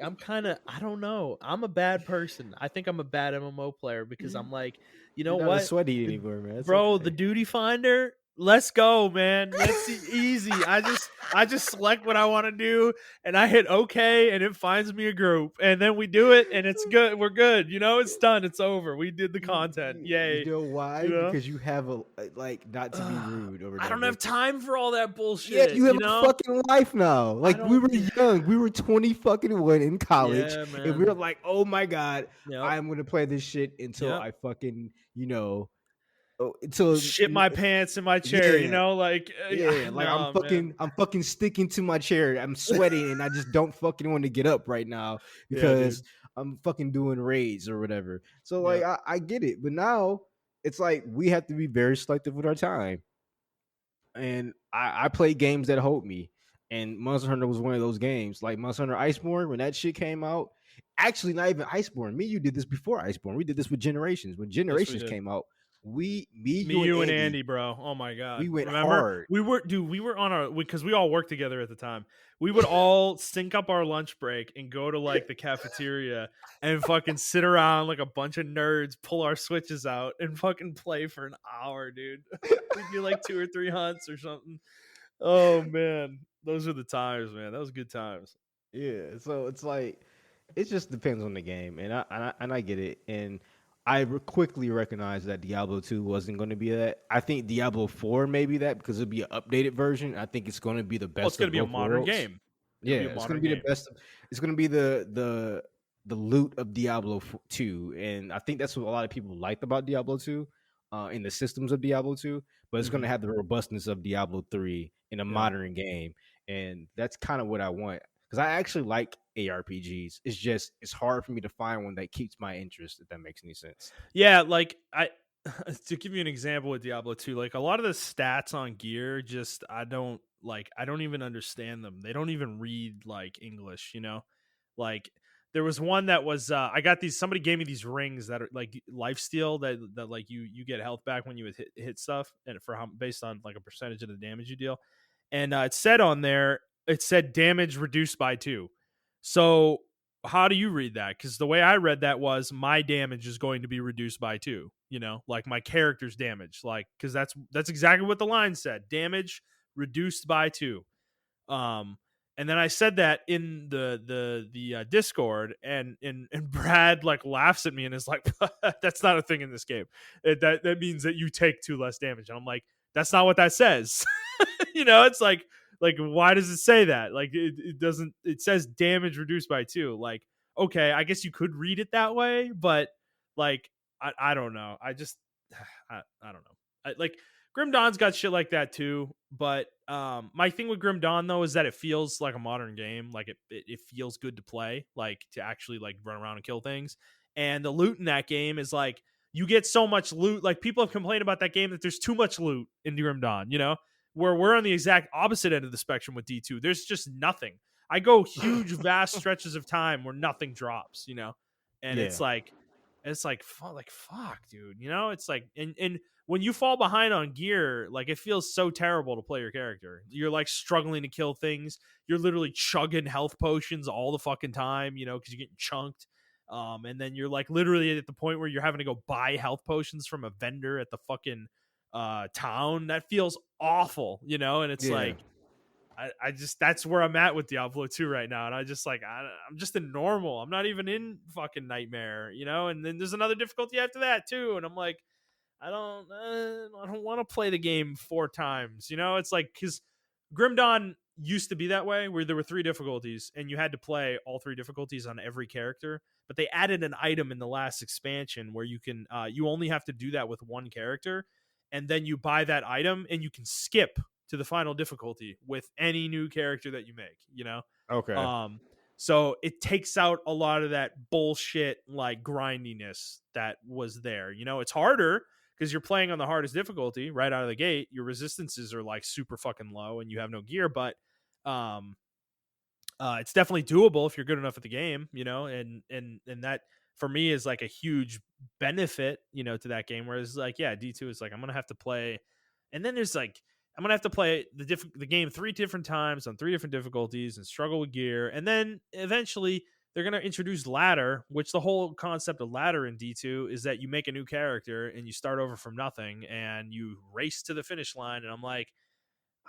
I'm kind of I don't know. I'm a bad person. I think I'm a bad MMO player because I'm like, you know You're not a what, sweaty anymore, man. It's bro, the okay. duty finder. Let's go, man. That's easy. I just select what I want to do and I hit okay and it finds me a group and then we do it and it's good. We're good. You know, it's done. It's over. We did the content. You Yay. know You why? know? Because you have a like, not to be rude or I don't whatever. have time for all that Yeah, bullshit, you have you a know? fucking life now. I Like we don't were young, we were 20 fucking one in college, Yeah, and we were man. like, "Oh my god, Yep. I'm gonna play this shit until Yep. I fucking until Shit my pants in my chair, you yeah, know? Like yeah, like no, man. I'm fucking sticking to my chair. I'm sweating, and I just don't fucking want to get up right now Yeah, because dude. I'm fucking doing raids or whatever. So like, Yep. I get it, but now it's like we have to be very selective with our time. And I play games that hold me. And Monster Hunter was one of those games. Like Monster Hunter Iceborne, when that shit came out, actually not even Iceborne. Me, you did this before Iceborne. We did this with Generations. When Yes, we Generations did. came out, me, Me, you, and you, and Andy, Andy, bro. Oh my we god. went Remember? hard. We were on our because we all worked together at the time. We would all sync up our lunch break and go to like the cafeteria and fucking sit around like a bunch of nerds, pull our switches out and fucking play for an hour, dude. We'd do like 2 or 3 hunts or something. Oh man. Those are the times, man. That was good times. Yeah, so it's like it just depends on the game, and I get it, and quickly recognized that Diablo 2 wasn't going to be that. I think Diablo 4 may be that because it'll be an updated version. I think it's going to be the Well, it's best gonna of be a both modern worlds. game. It'll Yeah, be a it's going modern to be the game. best. It's going to be the loot of Diablo 2, and I think that's what a lot of people liked about Diablo 2, in the systems of Diablo 2. But it's going to Mhm. have the robustness of Diablo 3 in a Yeah. modern game, and that's kind of what I want because I actually like ARPGs. It's just it's hard for me to find one that keeps my interest. If that makes any sense. Yeah, like I to give you an example with Diablo 2, like a lot of the stats on gear just I don't even understand them. They don't even read like English, you know? Like there was one that was I got these somebody gave me these rings that are like life steal that like you get health back when you would hit stuff and for how based on like a percentage of the damage you deal. And it said on there it said damage reduced by 2. So how do you read that? Because the way I read that was my damage is going to be reduced by 2. You know, like my character's damage, like because that's exactly what the line said: damage reduced by 2. Um, and then I said that in the Discord, and Brad like laughs at me and is like, "That's not a thing in this game. That means that you take 2 less damage." And I'm like, "That's not what that says." You know, it's like why does it say that? Like it doesn't. It says damage reduced by 2. Like okay, I guess you could read it that way, but like I don't know. I just I don't know. Like Grim Dawn's got shit like that too, but my thing with Grim Dawn though is that it feels like a modern game. Like it feels good to play, like to actually like run around and kill things. And the loot in that game is like you get so much loot. Like people have complained about that game that there's too much loot in Grim Dawn, you know? Where we're on the exact opposite end of the spectrum with D2. There's just nothing. I go huge vast stretches of time where nothing drops, you know? And Yeah, it's like fuck, dude, you know? It's like and when you fall behind on gear, like it feels so terrible to play your character. You're like struggling to kill things. You're literally chugging health potions all the fucking time, you know, because you're getting chunked. And then you're like literally at the point where you're having to go buy health potions from a vendor at the fucking town. That feels awful, you know, and it's yeah, like I just that's where I'm at with Diablo 2 right now, and I just like I'm just in normal. I'm not even in fucking nightmare, you know. And then there's another difficulty after that too, and I'm like, I don't want to play the game 4 times, you know. It's like because Grim Dawn used to be that way, where there were 3 difficulties, and you had to play all 3 difficulties on every character. But they added an item in the last expansion where you can you only have to do that with one character, and then you buy that item and you can skip to the final difficulty with any new character that you make, you know? okay, Um, so it takes out a lot of that bullshit like grindiness that was there. You know, it's harder because you're playing on the hardest difficulty right out of the gate. Your resistances are like super fucking low and you have no gear, but um it's definitely doable if you're good enough at the game, you know, and that for me is like a huge benefit, you know, to that game. Whereas like, yeah, D2 is like I'm gonna have to play, and then there's like I'm gonna have to play the game 3 different times on 3 different difficulties and struggle with gear, and then eventually they're gonna introduce ladder, which the whole concept of ladder in D2 is that you make a new character and you start over from nothing and you race to the finish line, and I'm like,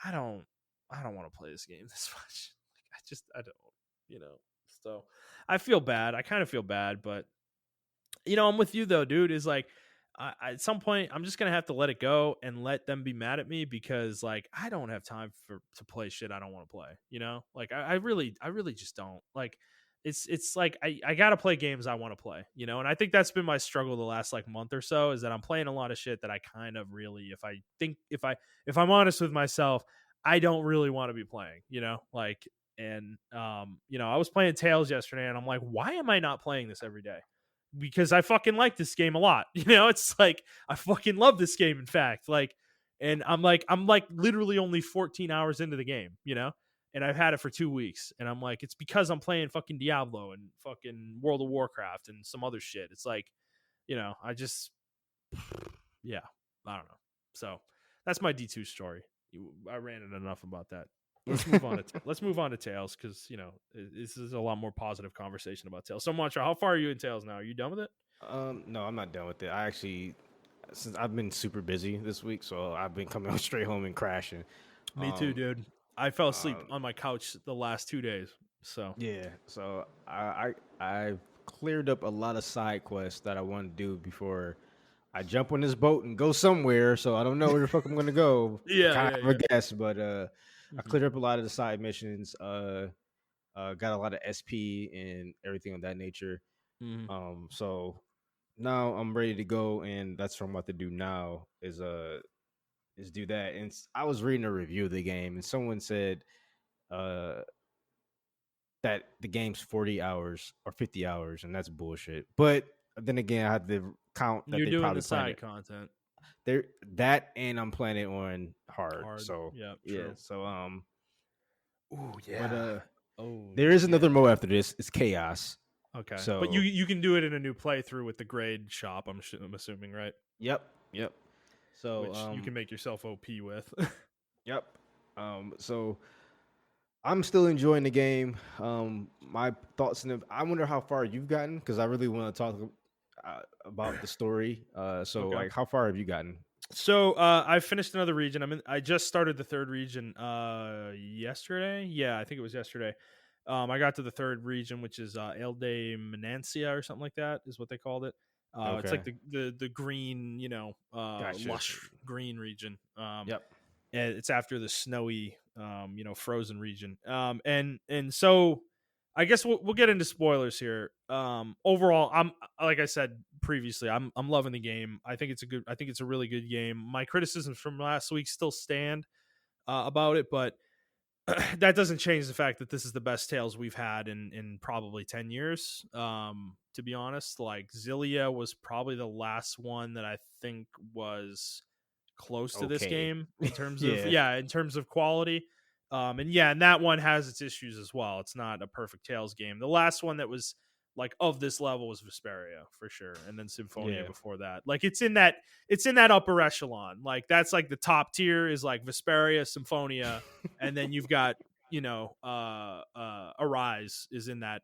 I don't I don't want to play this game this much. I don't, you know. So I feel bad. I kind of feel bad, but you know, I'm with you though, dude. Is like at some point I'm just gonna have to let it go and let them be mad at me because like I don't have time to play shit I don't want to play. You know, like I really just don't like. It's like I gotta play games I want to play, you know, and I think that's been my struggle the last like month or so is that I'm playing a lot of shit that I kind of really, if I'm honest with myself, I don't really want to be playing, you know, like and you know, I was playing Tails yesterday and I'm like, why am I not playing this every day? Because I fucking like this game a lot. You know, it's like I fucking love this game, in fact. Like, and I'm like literally only 14 hours into the game, you know? And I've had it for 2 weeks. And I'm like, it's because I'm playing fucking Diablo and fucking World of Warcraft and some other shit. It's like, you know, I just yeah, I don't know. So that's my D2 story. I ranted enough about that. Let's move on to let's move on to Tails, because this is a lot more positive conversation about Tails. So Montrell, how far are you in Tails now? Are you done with it? No, I'm not done with it. I actually, since I've been super busy this week, so I've been coming straight home and crashing. Me too, dude. I fell asleep on my couch the last 2 days. So Yeah, so I've cleared up a lot of side quests that I want to do before I jump on this boat and go somewhere. So I don't know where the fuck I'm gonna go. yeah, Kind yeah, of have yeah. a guess, but I Mhm. cleared up a lot of the side missions. Got a lot of SP and everything of that nature. Mhm. So now I'm ready to go, and that's what I'm about to do now. Is do that. And I was reading a review of the game, and someone said uh that the game's 40 hours or 50 hours, and that's bullshit. But then again, I had to count that You're they doing probably the plan side it content there, that, and I'm playing it on hard. hard. So Yeah, yeah, true. so Oh but yeah. Oh there is yeah. another mode after this. It's chaos. Okay, but you So you can do it in a new playthrough with the grade shop. I'm assuming, right? yep. So Which you can make yourself OP with. yep. So I'm still enjoying the game. My thoughts in it. I wonder how far you've gotten, because I really want to talk about the story. So Okay. like, how far have you gotten? So I finished another region. I just started the third region yesterday. Yeah, I think it was yesterday. I got to the third region, which is Elde Menancia or something like that is what they called it. It's Okay, like the green, gotcha. lush green region. Yep. And it's after the snowy, frozen region. And so I guess we'll get into spoilers here. Overall, I'm like I said previously, I'm loving the game. I think it's a really good game. My criticisms from last week still stand about it, but that doesn't change the fact that this is the best Tales we've had in probably 10 years. To be honest, like Zillia was probably the last one that I think was close to this Okay. game in terms of Yeah. in terms of quality. And that one has its issues as well. It's not a perfect Tales game. The last one that was like of this level was Vesperia for sure, and then Symphonia Yeah. before that. Like it's in that upper echelon. Like that's like the top tier is like Vesperia, Symphonia, and then you've got Arise is in that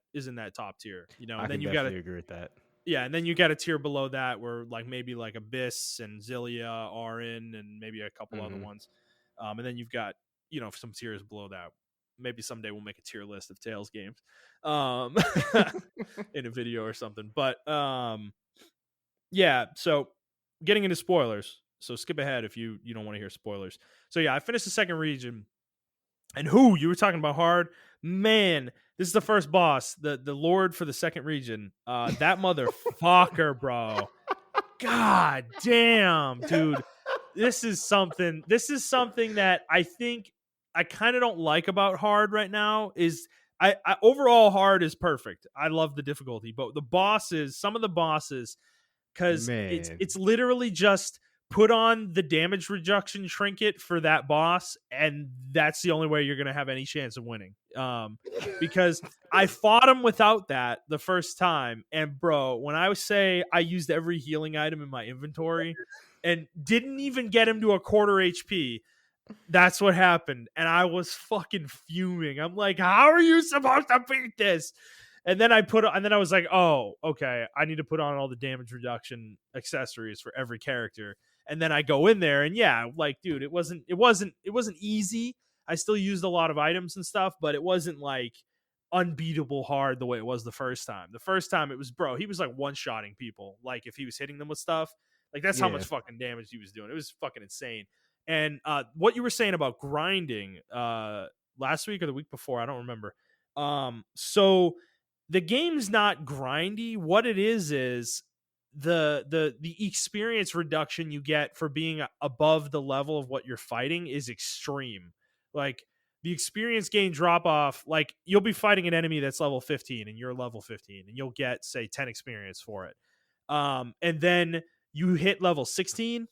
top tier, I and then can you've got definitely agree with that. and then you got a tier below that where like maybe like Abyss and Zillia are in, and maybe a couple other Hmm. ones. And then you've got some tiers below that. Maybe someday we'll make a tier list of Tales games, um, in a video or something. But yeah. So getting into spoilers. So skip ahead if you don't want to hear spoilers. So yeah, I finished the second region, and who you were talking about hard, man. This is the first boss, the Lord for the second region. That motherfucker, bro. God damn, dude. This is something that I think I kind of don't like about hard right now. Is I overall hard is perfect. I love the difficulty, but some of the bosses, because it's Man. it's literally just put on the damage reduction trinket for that boss, and that's the only way you're gonna have any chance of winning. Because I fought him without that the first time, and bro, when I say I used every healing item in my inventory and didn't even get him to a quarter HP, that's what happened, and I was fucking fuming. I'm like, how are you supposed to beat this? And then I was like, oh, okay, I need to put on all the damage reduction accessories for every character. And then I go in there, and yeah, like, dude, it wasn't easy. I still used a lot of items and stuff, but it wasn't like unbeatable hard the way it was the first time. The first time it was, bro, he was like one-shotting people. Like if he was hitting them with stuff, like that's how Yeah. much fucking damage he was doing. It was fucking insane. And what you were saying about grinding last week or the week before, I don't remember. So the game's not grindy. What it is the experience reduction you get for being above the level of what you're fighting is extreme. Like the experience gain drop off, like you'll be fighting an enemy that's level 15 and you're level 15, and you'll get say 10 experience for it. And then you hit level 16,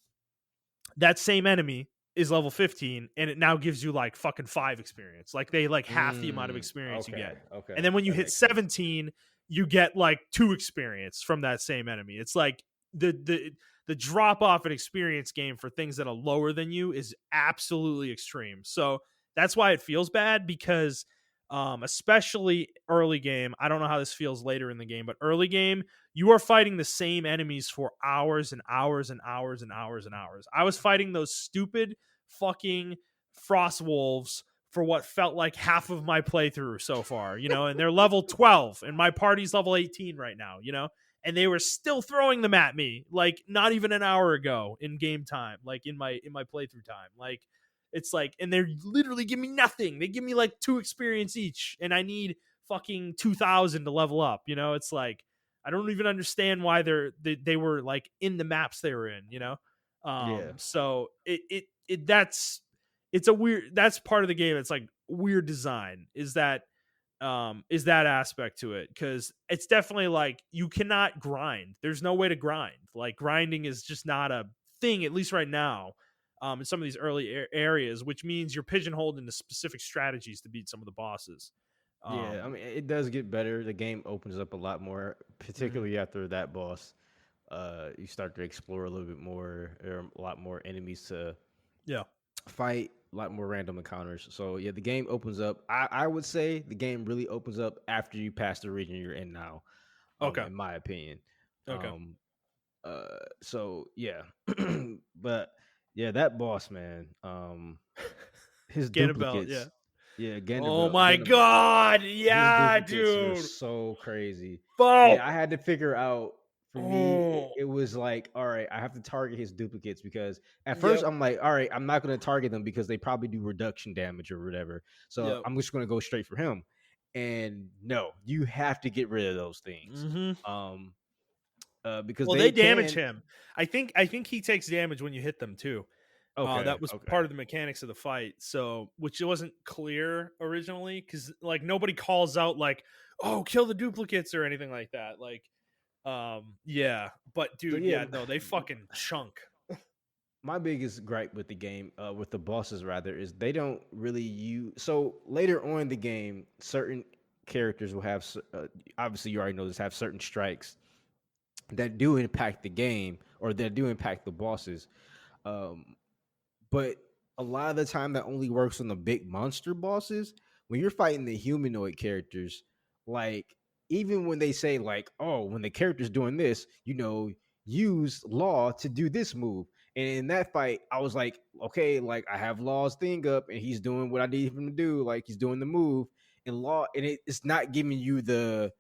that same enemy is level 15, and it now gives you like fucking 5 experience. Like they like half the amount of experience you Okay. get. And Okay. then when you That hit makes sense. 17, you get like 2 experience from that same enemy. It's like the drop off in experience game for things that are lower than you is absolutely extreme. So that's why it feels bad, because especially early game, I don't know how this feels later in the game, but early game, you are fighting the same enemies for hours and hours and hours and hours and hours. I was fighting those stupid fucking frost wolves for what felt like half of my playthrough so far, and they're level 12 and my party's level 18 right now, and they were still throwing them at me like not even an hour ago in game time, like in my playthrough time. Like, it's like, and they're literally giving me nothing. They give me like 2 experience each, and I need fucking 2,000 to level up. It's like, I don't even understand why they were like in the maps they were in. Yeah. So it's a weird, that's part of the game. It's like weird design is that aspect to it, because it's definitely like you cannot grind. There's no way to grind. Like, grinding is just not a thing, at least right now, in some of these early areas, which means you're pigeonholed into specific strategies to beat some of the bosses. Yeah, I mean, it does get better. The game opens up a lot more, Mhm. particularly after that boss. You start to explore a little bit more. There are a lot more enemies to Yeah. fight, a lot more random encounters. So yeah, the game opens up. I would say the game really opens up after you pass the region you're in now, Okay. in my opinion. Okay. Um, so yeah, but yeah, that boss man, his Ganabelt. Yeah. duplicates, yeah, Oh Gandervelt, my Gandervelt, god. his Yeah, duplicates were dude. so crazy, and Fuck. I had to figure out. For me, Oh. it was like, all right, I have to target his duplicates because at first Yep. I'm like, all right, I'm not going to target them because they probably do reduction damage or whatever. So Yep. I'm just going to go straight for him. And no, you have to get rid of those things, Mhm. um, because Well, they they damage can. him. I think he takes damage when you hit them too. Okay, That was okay, part of the mechanics of the fight. So, which wasn't clear originally, because like nobody calls out like, "Oh, kill the duplicates" or anything like that. Like, yeah. But so dude, yeah, yeah, no, they fucking chunk. my biggest gripe with the game, with the bosses rather, is they don't really use. So later on in the game, certain characters will have. Obviously, you already know this. Have certain strikes that do impact the game or that do impact the bosses. Um, but a lot of the time, that only works on the big monster bosses. When you're fighting the humanoid characters, like even when they say like, "Oh, when the character's doing this, use law to do this move." And in that fight, I was like, "Okay, like I have law's thing up, and he's doing what I need him to do. Like he's doing the move." And law, and it's not giving you the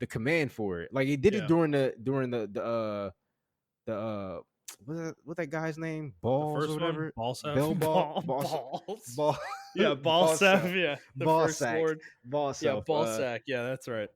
command for it. Like it did it Yeah. during the what that guy's name? The Balls or first one, whatever. Balsef, Bell ball, boss, balls. ball, Yeah, ball Balsef. self, Yeah, the ball first sack, lord. ball Yeah, self. Ballsack. Yeah, that's right.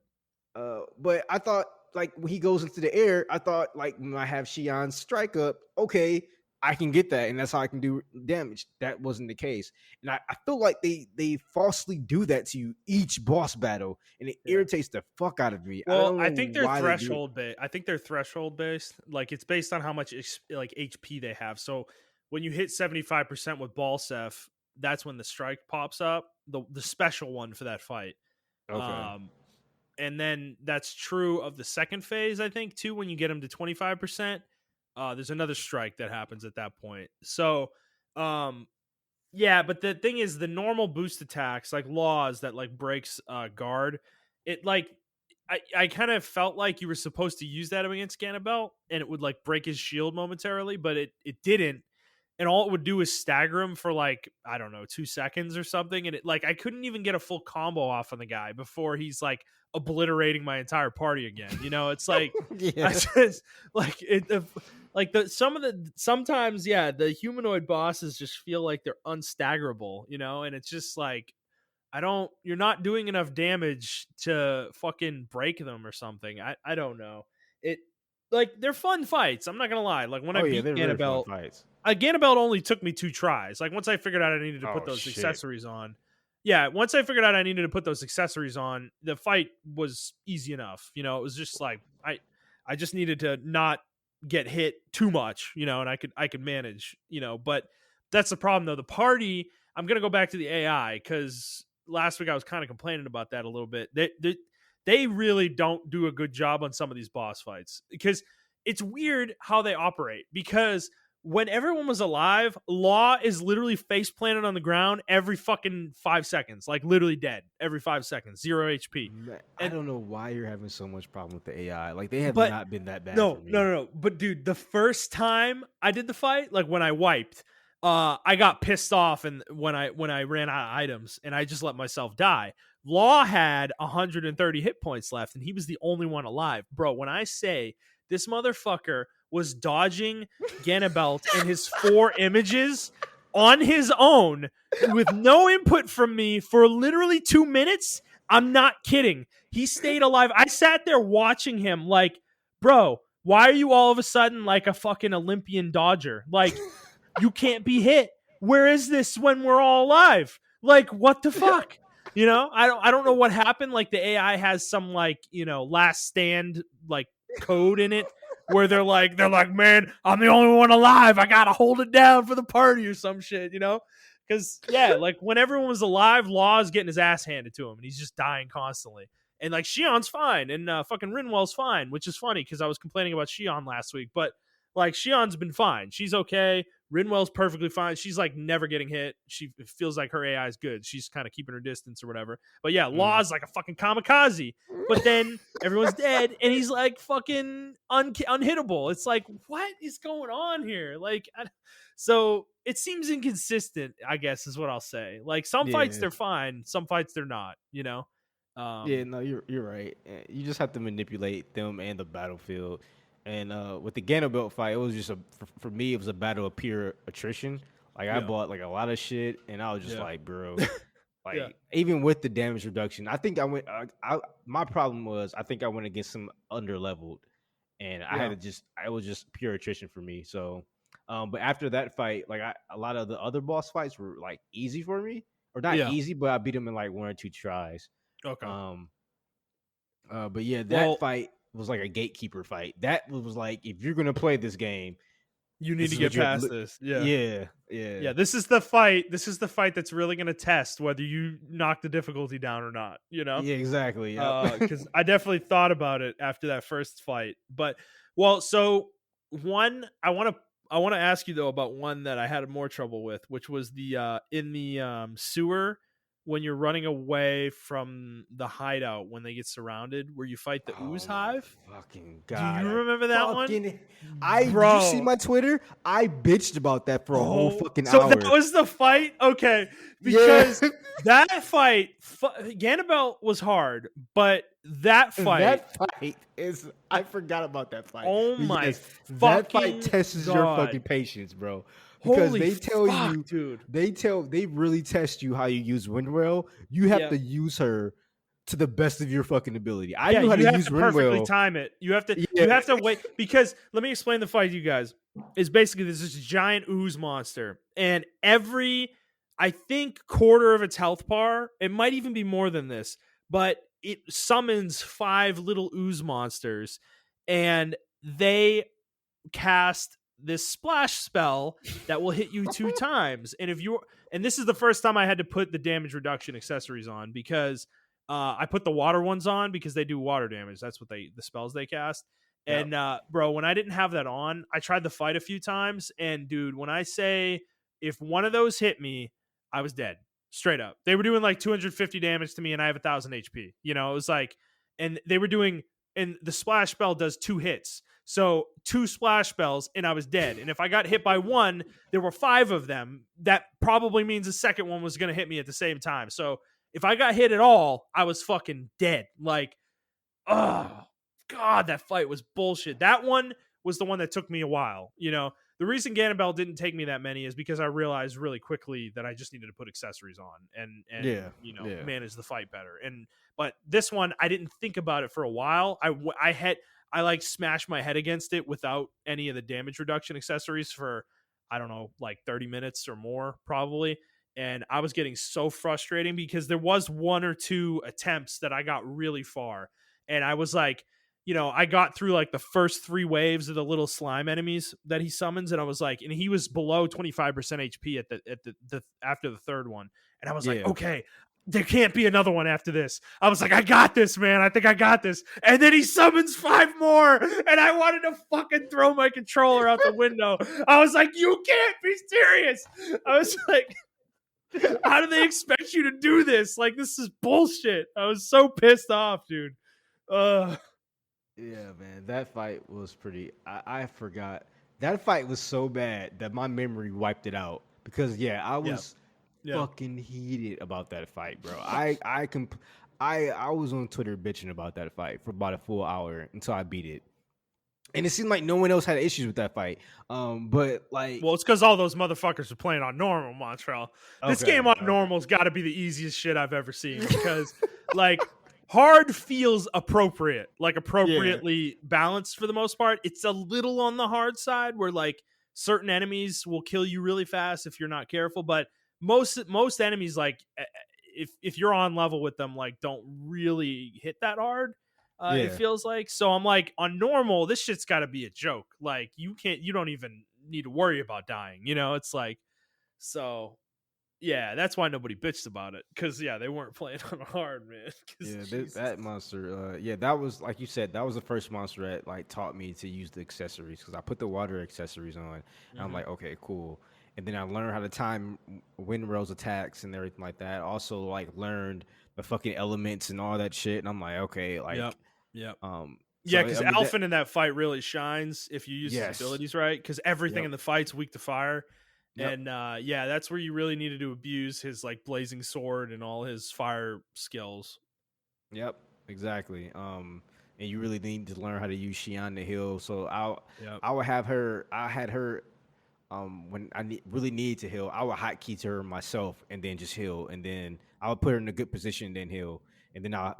But I thought like when he goes into the air, I thought like when I have Shion's strike up, okay, I can get that, and that's how I can do damage. That wasn't the case, and I feel like they falsely do that to you each boss battle, and it Yeah. irritates the fuck out of me. I Well, don't I know think they're why they do it. threshold based. I think they're threshold based. Like, it's based on how much like HP they have. So when you hit 75% with Balsef, that's when the strike pops up, the special one for that fight. Okay. Um, and then that's true of the second phase, I think, too. When you get them to 25%, there's another strike that happens at that point. So, um, yeah, but the thing is, the normal boost attacks, like laws that like breaks guard, it like I kind of felt like you were supposed to use that against Ganabelt, and it would like break his shield momentarily, but it didn't. And all it would do is stagger him for like, I don't know, 2 seconds or something. And it like I couldn't even get a full combo off on the guy before he's like obliterating my entire party again. It's like I Yeah. just like it like the some of the sometimes, yeah, the humanoid bosses just feel like they're unstaggerable, and it's just like, you're not doing enough damage to fucking break them or something. I don't know. It like they're fun fights. I'm not gonna lie. Like when I Oh yeah, beat they're very fun Ganabelt, fights. Ganabelt only took me 2 tries. Like once I figured out I needed to put Oh those shit. accessories on. Yeah, once I figured out I needed to put those accessories on, the fight was easy enough. It was just like I just needed to not get hit too much, and I could manage, but that's the problem though. The party, I'm going to go back to the AI cuz last week I was kind of complaining about that a little bit. They really don't do a good job on some of these boss fights because it's weird how they operate because when everyone was alive, Law is literally face planted on the ground every fucking 5 seconds, like literally dead every 5 seconds, 0 HP. Man, I And don't know why you're having so much problem with the AI. Like they have but not been that bad for no, no, me. no, no. But dude, the first time I did the fight, like when I wiped, I got pissed off and when I ran out of items and I just let myself die. Law had 130 hit points left and he was the only one alive. Bro, when I say this motherfucker was dodging Ganabelt and his 4 images on his own with no input from me for literally 2 minutes, I'm not kidding. He stayed alive. I sat there watching him like, bro, why are you all of a sudden like a fucking Olympian dodger? Like, you can't be hit. Where is this when we're all alive? Like, what the fuck? You know, I don't know what happened. Like the AI has some like, you know, last stand like code in it where they're like, man, I'm the only one alive. I gotta hold it down for the party or some shit, you know? Because yeah, like when everyone was alive, Law's getting his ass handed to him and he's just dying constantly. And like Shion's fine and fucking Rinwell's fine, which is funny because I was complaining about Shion last week, but like Shion's been fine. She's okay. Rinwell's perfectly fine. She's like never getting hit. She feels like her AI is good. She's kind of keeping her distance or whatever. But yeah, Law's like a fucking kamikaze. But then everyone's dead and he's like fucking unhittable. It's like, what is going on here? Like, so it seems inconsistent, I guess is what I'll say. Like some fights Yeah. they're fine, some fights they're not, you know? Yeah, no, you're right. You just have to manipulate them and the battlefield. And with the Ganabelt fight, it was just for me, it was a battle of pure attrition. Like I Yeah. bought like a lot of shit, and I was just Yeah. like, bro, like Yeah. even with the damage reduction, I think I went. My problem was I think I went against some under leveled, and I had Yeah. to just it was just pure attrition for me. So, but after that fight, like a lot of the other boss fights were like easy for me, or not Yeah. easy, but I beat them in like 1 or 2 tries. Okay. But yeah, that Well, fight was like a gatekeeper fight. That was like, if you're gonna play this game, you need this to is what get you have to past look. this. Yeah. Yeah, yeah, Yeah, this is the fight. This is the fight that's really going to test whether you knock the difficulty down or not, you know? yeah, exactly. Yep. Cuz I definitely thought about it after that first fight. But well, so one I want to ask you though about one that I had more trouble with, which was the in the sewer when you're running away from the hideout when they get surrounded where you fight the ooze Oh my hive. fucking Do god! you remember that one? Did you see my Twitter? I bitched about that for a whole fucking so hour. that was the fight? Okay. Because that fight, Ganabelt was hard, but that fight is. I forgot about that fight. Oh But my yes, that fucking fight tests your God. fucking patience, bro. Because Holy they tell fuck, you, dude. they really test you how you use Windwell. You have Yeah. to use her to the best of your fucking ability. I Yeah, knew how you to have use to perfectly Windwell. time it. You have to Yeah. wait because let me explain the fight to you guys. Is basically there's this giant ooze monster, and every I think quarter of its health bar, it might even be more than this, but it summons 5 little ooze monsters, and they cast this splash spell that will hit you 2 times. And this is the first time I had to put the damage reduction accessories on because I put the water ones on because they do water damage. That's what the spells they cast. Yep. And bro, when I didn't have that on, I tried the fight a few times. And dude, when I say if one of those hit me, I was dead. Straight up. They were doing like 250 damage to me and I have 1,000 HP. You know, it was like, and they were doing, and the splash spell does 2 hits. So 2 splash spells and I was dead. And if I got hit by one, there were 5 of them. That probably means the second one was going to hit me at the same time. So if I got hit at all, I was fucking dead. Like, oh God, that fight was bullshit. That one was the one that took me a while. You know, the reason Ganabel didn't take me that many is because I realized really quickly that I just needed to put accessories on and manage the fight better. But this one, I didn't think about it for a while. I like smashed my head against it without any of the damage reduction accessories for, I don't know, like 30 minutes or more probably. And I was getting so frustrating because there was 1 or 2 attempts that I got really far. And I was like, you know, I got through like the first 3 waves of the little slime enemies that he summons. And I was like, and he was below 25% HP at the after the third one. And I was like, okay, there can't be another one after this. I was like, I got this, man. I think I got this. And then he summons 5 more, and I wanted to fucking throw my controller out the window. I was like, you can't be serious. I was like, how do they expect you to do this? Like, this is bullshit. I was so pissed off, dude. Yeah, man, that fight was pretty. I forgot that fight was so bad that my memory wiped it out because I Yeah. was fucking heated about that fight, bro. I was on Twitter bitching about that fight for about a full hour until I beat it, and it seemed like no one else had issues with that fight. But like, Well, it's because all those motherfuckers are playing on normal, Montrell. This game on normal's got to be the easiest shit I've ever seen because, like, hard feels appropriate, like appropriately balanced for the most part. It's a little on the hard side where like certain enemies will kill you really fast if you're not careful, but most enemies, like if you're on level with them, like don't really hit that hard. It feels like. So I'm like, on normal, this shit's got to be a joke. Like you don't even need to worry about dying. It's like, so yeah, that's why nobody bitched about it because they weren't playing on hard, man. That monster, that was like you said, that was the first monster that like taught me to use the accessories because I put the water accessories on, and I'm like, okay, cool. And then I learned how to time Windrell's attacks and everything like that. Also, like learned the fucking elements and all that shit. And I'm like, okay, like, Yep. So, because Alphen in that fight really shines if you use his abilities right, because everything in the fight's weak to fire. And that's where you really needed to abuse his like blazing sword and all his fire skills. Yep, exactly. And you really need to learn how to use Xian to heal. So I would have her. I had her. When I really need to heal, I would hotkey to her myself and then just heal, and then I would put her in a good position and then heal, and then I'll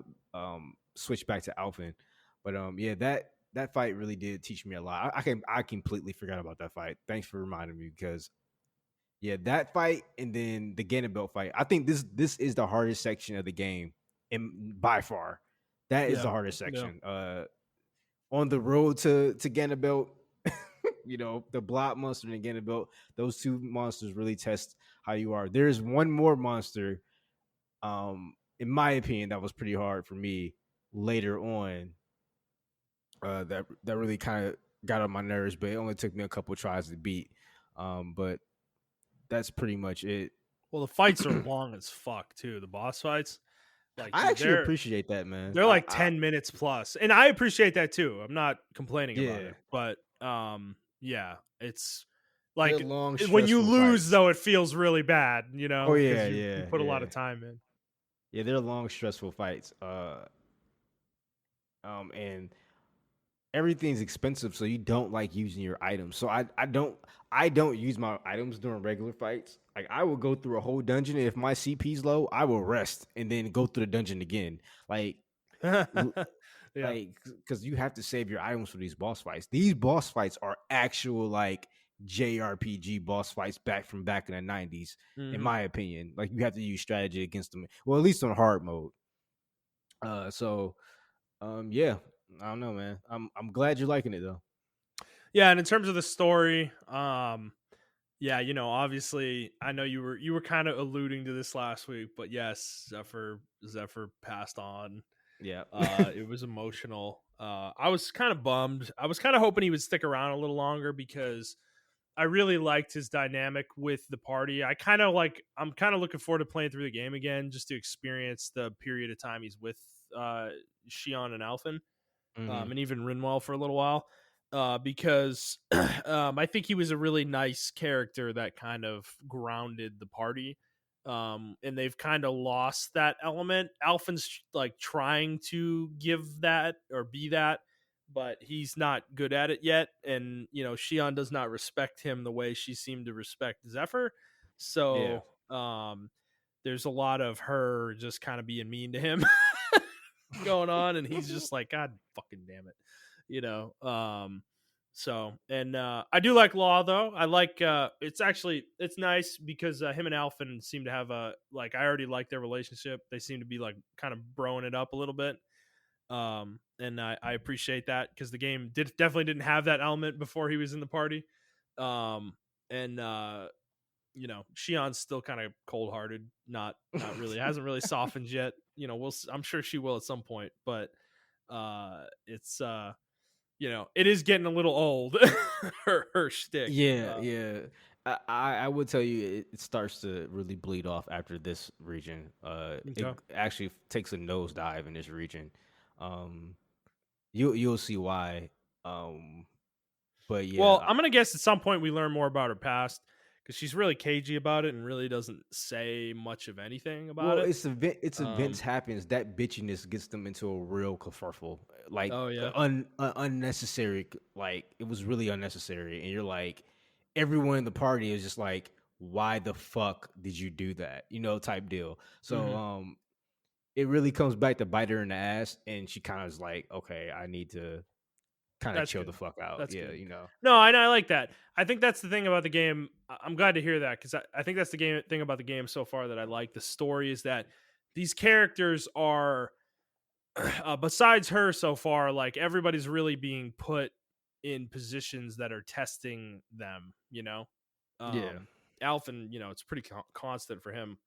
switch back to Alphen. But that fight really did teach me a lot. I completely forgot about that fight. Thanks for reminding me because that fight and then the Ganondorf fight. I think this is the hardest section of the game, and by far, that is the hardest section. On the road to Ganondorf, the blob monster and Ganondorf, those two monsters really test how you are. There's one more monster, in my opinion, that was pretty hard for me later on. That really kind of got on my nerves, but it only took me a couple tries to beat. But that's pretty much it. Well, the fights are long as fuck too. The boss fights, like I actually appreciate that, man. They're like 10 minutes plus, and I appreciate that too. I'm not complaining about it, but it's like long, when you lose fights. though, it feels really bad, Oh yeah, you put a lot of time in. Yeah, they're long, stressful fights. And everything's expensive, so you don't like using your items. So I don't use my items during regular fights. Like I will go through a whole dungeon, and if my CP's low, I will rest and then go through the dungeon again. Like because you have to save your items for these boss fights. These boss fights are actual like JRPG boss fights back in the 90s, in my opinion. Like you have to use strategy against them. Well, at least on hard mode. I don't know, man. I'm glad you're liking it though. Yeah, and in terms of the story, obviously I know you were kind of alluding to this last week, but yes, Zephyr passed on. Yeah. It was emotional. I was kind of bummed. I was kind of hoping he would stick around a little longer because I really liked his dynamic with the party. I'm kind of looking forward to playing through the game again just to experience the period of time he's with Xion and Alphen. And even Rinwell for a little while, because I think he was a really nice character that kind of grounded the party. And they've kind of lost that element. Alphen's like trying to give that or be that, but he's not good at it yet. And, Xion does not respect him the way she seemed to respect Zephyr. So there's a lot of her just kind of being mean to him. Going on, and he's just like, God fucking damn it, I do like Law though. I like it's nice because him and Alphen seem to have I already like their relationship. They seem to be like kind of broing it up a little bit, and I appreciate that because the game definitely didn't have that element before he was in the party. Shion's still kind of cold hearted, not really, hasn't really softened yet. I'm sure she will at some point, but it's it is getting a little old. her shtick. Yeah, yeah. I would tell you it starts to really bleed off after this region. It Okay. actually takes a nosedive in this region. You'll see why. But Well, yeah, I'm gonna guess at some point we learn more about her past because she's really cagey about it and really doesn't say much of anything about well, it. it's events happens that bitchiness gets them into a real kerfuffle, like Oh yeah. unnecessary. Like it was really unnecessary, and you're like, everyone in the party is just like, why the fuck did you do that? Type deal. So Hmm. it really comes back to bite her in the ass, and she kind of is like, okay, I need to kind of That's chill the good. fuck out. That's Yeah, good. you know. No, I like that. I think that's the thing about the game. I'm glad to hear that because I think that's the thing about the game so far that I like. The story is that these characters are, besides her so far, like everybody's really being put in positions that are testing them. Yeah, Alphen, it's pretty constant for him,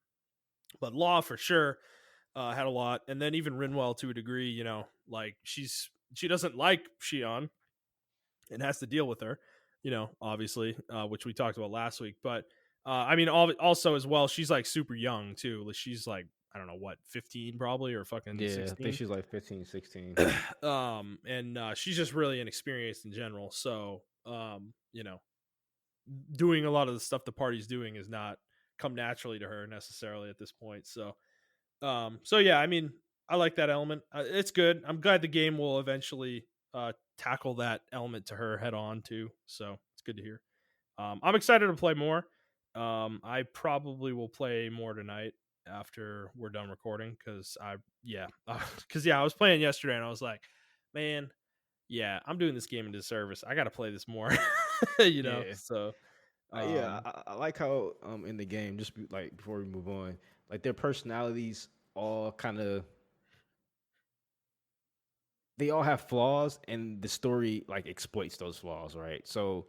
but Law for sure had a lot, and then even Rinwell to a degree. Like she doesn't like Shion and has to deal with her, obviously, which we talked about last week. But I mean, also as well, she's like super young too. She's like, I don't know what, 15 probably, or fucking yeah. I think 16. she's like 15, 16. And she's just really inexperienced in general. So, doing a lot of the stuff the party's doing is not come naturally to her necessarily at this point. So yeah, I mean, I like that element. It's good. I'm glad the game will eventually tackle that element to her head on too. So it's good to hear. I'm excited to play more. I probably will play more tonight after we're done recording because I was playing yesterday and I was like, man, yeah, I'm doing this game a disservice. I got to play this more, Yeah. So, Yeah, um, I like how in the game, like before we move on, like their personalities all kind of they all have flaws, and the story like exploits those flaws, right? So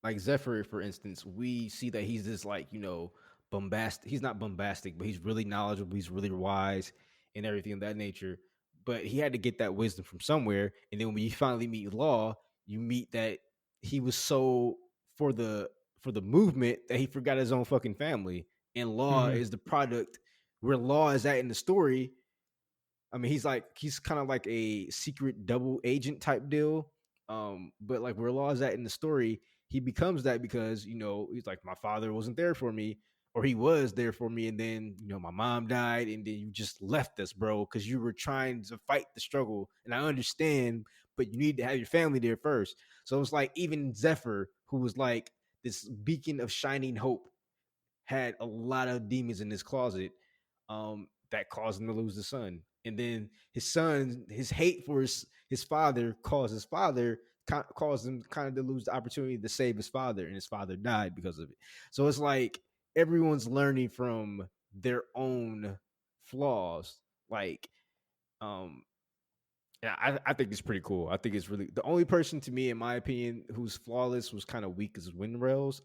like Zephyr, for instance, we see that he's this like bombastic. He's not bombastic, but he's really knowledgeable. He's really wise and everything of that nature. But he had to get that wisdom from somewhere. And then when you finally meet Law, you meet that he was so for the for the movement that he forgot his own fucking family. And Law mhm, is the product where Law is at in the story. I mean, he's kind of like a secret double agent type deal. But like where Law's at in the story, he becomes that because he's like, my father wasn't there for me, or he was there for me, and then my mom died, and then you just left us, bro, because you were trying to fight the struggle, and I understand, but you need to have your family there first. So it's like even Zephyr, who was like this beacon of shining hope, had a lot of demons in his closet that caused him to lose the son. And then his son, his hate for his father caused his father caused him kind of to lose the opportunity to save his father, and his father died because of it. So it's like everyone's learning from their own flaws. Like, yeah, I think it's pretty cool. I think it's really the only person to me, in my opinion, who's flawless was kind of weak as Windrails,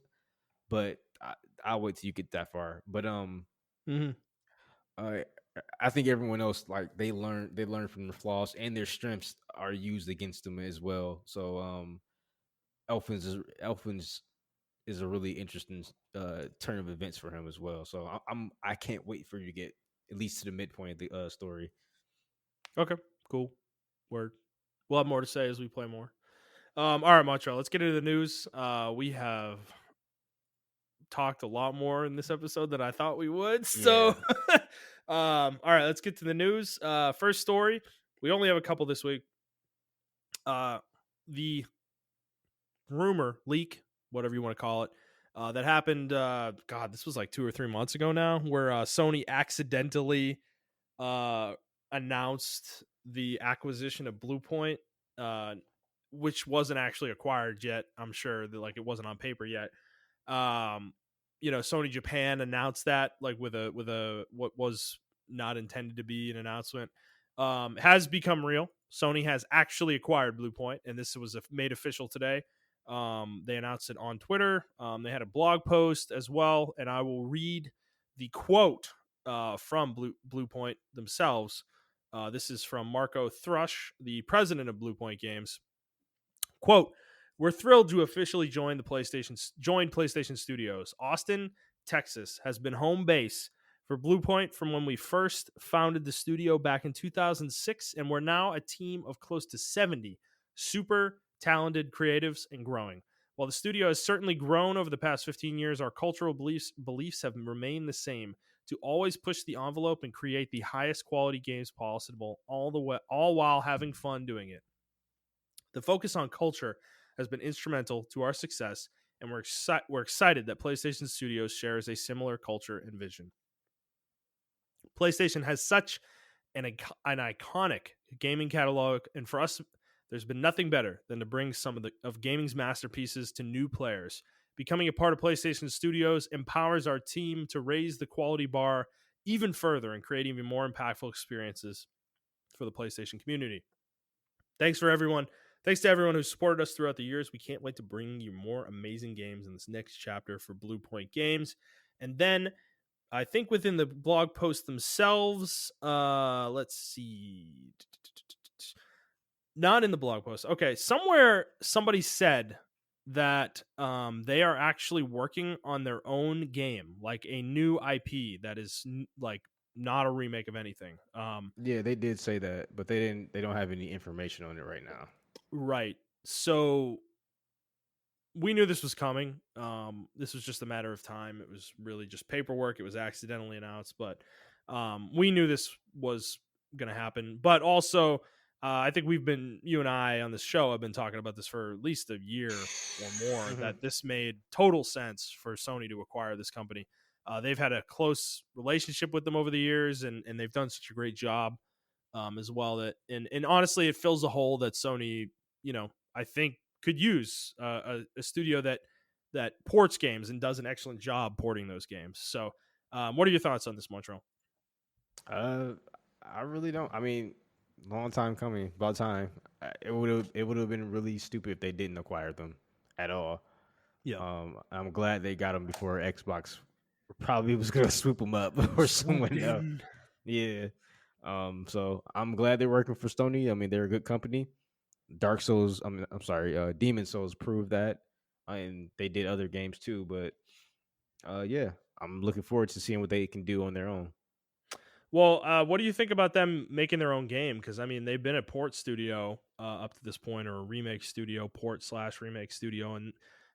but I'll wait till you get that far. But mhm. uh, I think everyone else like they learn from their flaws, and their strengths are used against them as well. So Elfins is a really interesting turn of events for him as well. So I can't wait for you to get at least to the midpoint of the story. Okay, cool. Word. We'll have more to say as we play more. All right, Montreal, let's get into the news. We have talked a lot more in this episode than I thought we would. So, Yeah, all right, let's get to the news. First story. We only have a couple this week. The rumor leak, whatever you want to call it, that happened. God, this was like 2 or 3 months ago now, where Sony accidentally uh, announced the acquisition of Bluepoint, uh, which wasn't actually acquired yet. I'm sure that like it wasn't on paper yet. Um, Sony Japan announced that like with a what was not intended to be an announcement. Has become real. Sony has actually acquired Bluepoint, and this was made official today. They announced it on Twitter. They had a blog post as well, and I will read the quote from Bluepoint themselves. This is from Marco Thrush, the president of Bluepoint Games. Quote, we're thrilled to officially join PlayStation Studios. Austin, Texas has been home base for Bluepoint from when we first founded the studio back in 2006, and we're now a team of close to 70 super talented creatives and growing. While the studio has certainly grown over the past 15 years, our cultural beliefs have remained the same, to always push the envelope and create the highest quality games possible, all while having fun doing it. The focus on culture has been instrumental to our success, and we're excited that PlayStation Studios shares a similar culture and vision. PlayStation has such an iconic gaming catalog, and for us, there's been nothing better than to bring some of gaming's masterpieces to new players. Becoming a part of PlayStation Studios empowers our team to raise the quality bar even further and create even more impactful experiences for the PlayStation community. Thanks to everyone who supported us throughout the years. We can't wait to bring you more amazing games in this next chapter for Bluepoint Games. And then I think within the blog post themselves, let's see. Not in the blog post. Okay, somewhere somebody said that they are actually working on their own game, like a new IP that is like not a remake of anything. Yeah, they did say that, but they don't have any information on it right now. Right. So we knew this was coming. This was just a matter of time. It was really just paperwork. It was accidentally announced, but we knew this was going to happen. But also, I think you and I on this show have been talking about this for at least a year or more, that this made total sense for Sony to acquire this company. They've had a close relationship with them over the years, and they've done such a great job as well. And honestly, it fills a hole that Sony, I think could use a studio that ports games and does an excellent job porting those games. So, what are your thoughts on this, Montrell? I really don't. I mean, long time coming. About time. It would have been really stupid if they didn't acquire them at all. Yeah. I'm glad they got them before Xbox probably was gonna swoop them up or someone else. Yeah. So I'm glad they're working for Sony. I mean, they're a good company. Dark Souls. I'm sorry. Demon Souls proved that, and they did other games too. But yeah, I'm looking forward to seeing what they can do on their own. Well, what do you think about them making their own game? Because I mean, they've been a port studio up to this point, or a remake studio, port/remake studio, and